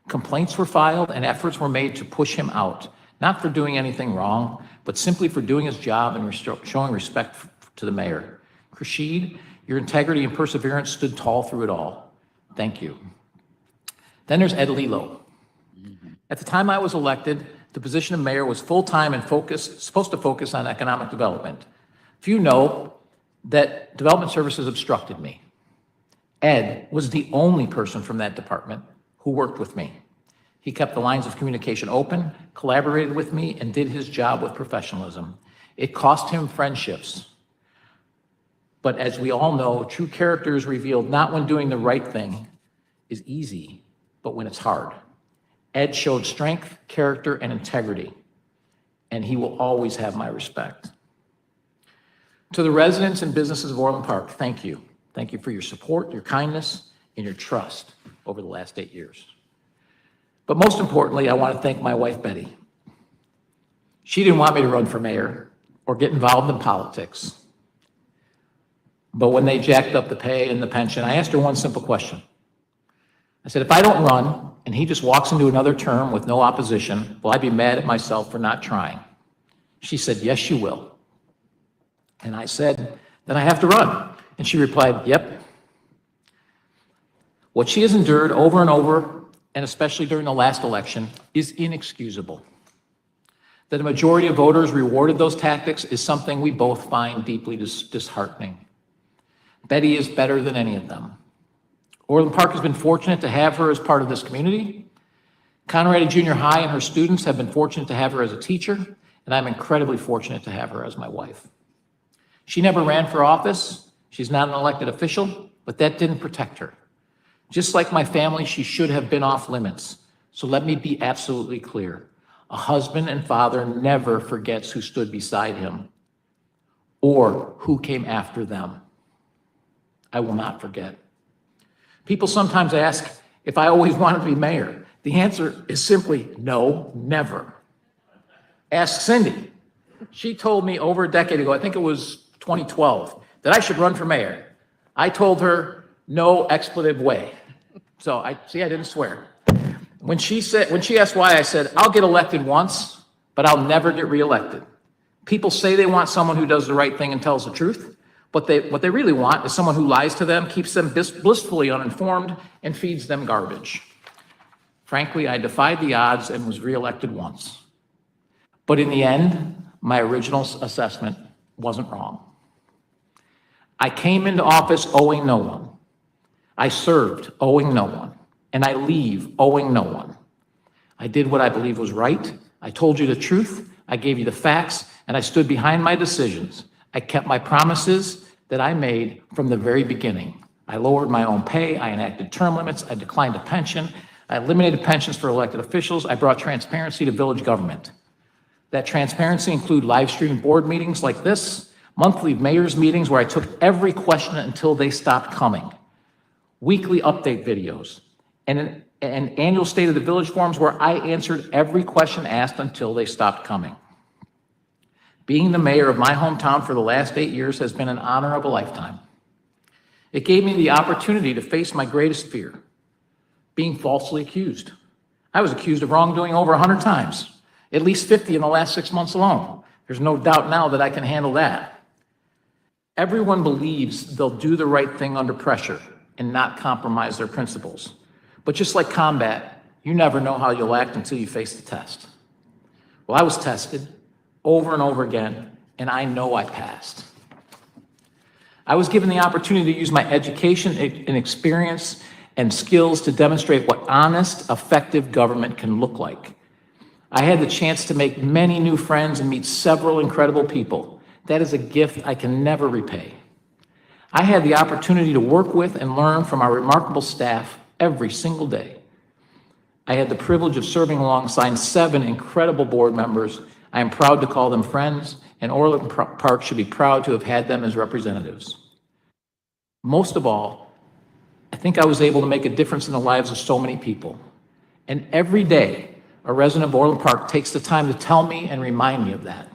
Complaints were filed and efforts were made to push him out, not for doing anything wrong, but simply for doing his job and showing respect to the mayor. Krashid, your integrity and perseverance stood tall through it all. Thank you. Then there's Ed Lilo. At the time I was elected, the position of mayor was full-time and supposed to focus on economic development. Few know that development services obstructed me. Ed was the only person from that department who worked with me. He kept the lines of communication open, collaborated with me, and did his job with professionalism. It cost him friendships. But as we all know, true character is revealed not when doing the right thing is easy, but when it's hard. Ed showed strength, character, and integrity, and he will always have my respect. To the residents and businesses of Orland Park, thank you. Thank you for your support, your kindness, and your trust over the last 8 years. But most importantly, I want to thank my wife, Betty. She didn't want me to run for mayor or get involved in politics. But when they jacked up the pay and the pension, I asked her one simple question. I said, if I don't run and he just walks into another term with no opposition, will I be mad at myself for not trying? She said, yes, you will. And I said, then I have to run. And she replied, yep. What she has endured over and over, and especially during the last election, is inexcusable. That a majority of voters rewarded those tactics is something we both find deeply disheartening. Betty is better than any of them. Orland Park has been fortunate to have her as part of this community. Conrad Junior High and her students have been fortunate to have her as a teacher, and I'm incredibly fortunate to have her as my wife. She never ran for office. She's not an elected official, but that didn't protect her. Just like my family, she should have been off limits. So let me be absolutely clear. A husband and father never forgets who stood beside him or who came after them. I will not forget. People sometimes ask if I always wanted to be mayor. The answer is simply no, never. Ask Cindy. She told me over a decade ago, I think it was 2012, that I should run for mayor. I told her, no expletive way. So I didn't swear. When she asked why, I said, I'll get elected once, but I'll never get reelected. People say they want someone who does the right thing and tells the truth. What they really want is someone who lies to them, keeps them blissfully uninformed, and feeds them garbage. Frankly, I defied the odds and was reelected once. But in the end, my original assessment wasn't wrong. I came into office owing no one. I served owing no one. And I leave owing no one. I did what I believed was right. I told you the truth. I gave you the facts, and I stood behind my decisions. I kept my promises that I made from the very beginning. I lowered my own pay. I enacted term limits. I declined a pension. I eliminated pensions for elected officials. I brought transparency to village government. That transparency included live streaming board meetings like this, monthly mayor's meetings where I took every question until they stopped coming, weekly update videos, and an annual State of the Village forums where I answered every question asked until they stopped coming. Being the mayor of my hometown for the last 8 years has been an honor of a lifetime. It gave me the opportunity to face my greatest fear, being falsely accused. I was accused of wrongdoing over 100 times, at least 50 in the last 6 months alone. There's no doubt now that I can handle that. Everyone believes they'll do the right thing under pressure and not compromise their principles. But just like combat, you never know how you'll act until you face the test. Well, I was tested over and over again, and I know I passed. I was given the opportunity to use my education and experience and skills to demonstrate what honest, effective government can look like. I had the chance to make many new friends and meet several incredible people. That is a gift I can never repay. I had the opportunity to work with and learn from our remarkable staff every single day. I had the privilege of serving alongside 7 incredible board members. I am proud to call them friends, and Orland Park should be proud to have had them as representatives. Most of all, I think I was able to make a difference in the lives of so many people. And every day, a resident of Orland Park takes the time to tell me and remind me of that.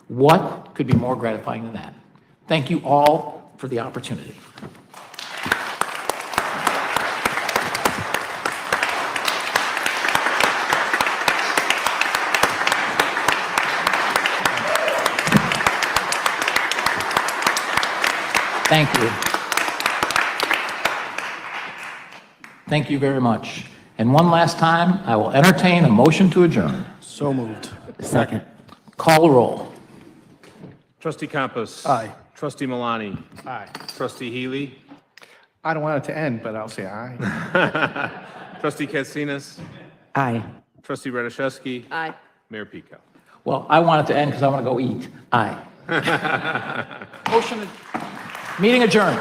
What could be more gratifying than that? Thank you all for the opportunity. Thank you. Thank you very much. And one last time, I will entertain a motion to adjourn. So moved. Second. Call the roll. Trustee Campos. Aye. Trustee Malani. Aye. Trustee Healy. I don't want it to end, but I'll say aye. Trustee Katsinas. Aye. Trustee Radiszewski. Aye. Mayor Pico. Well, I want it to end because I want to go eat. Aye. Motion, meeting adjourned.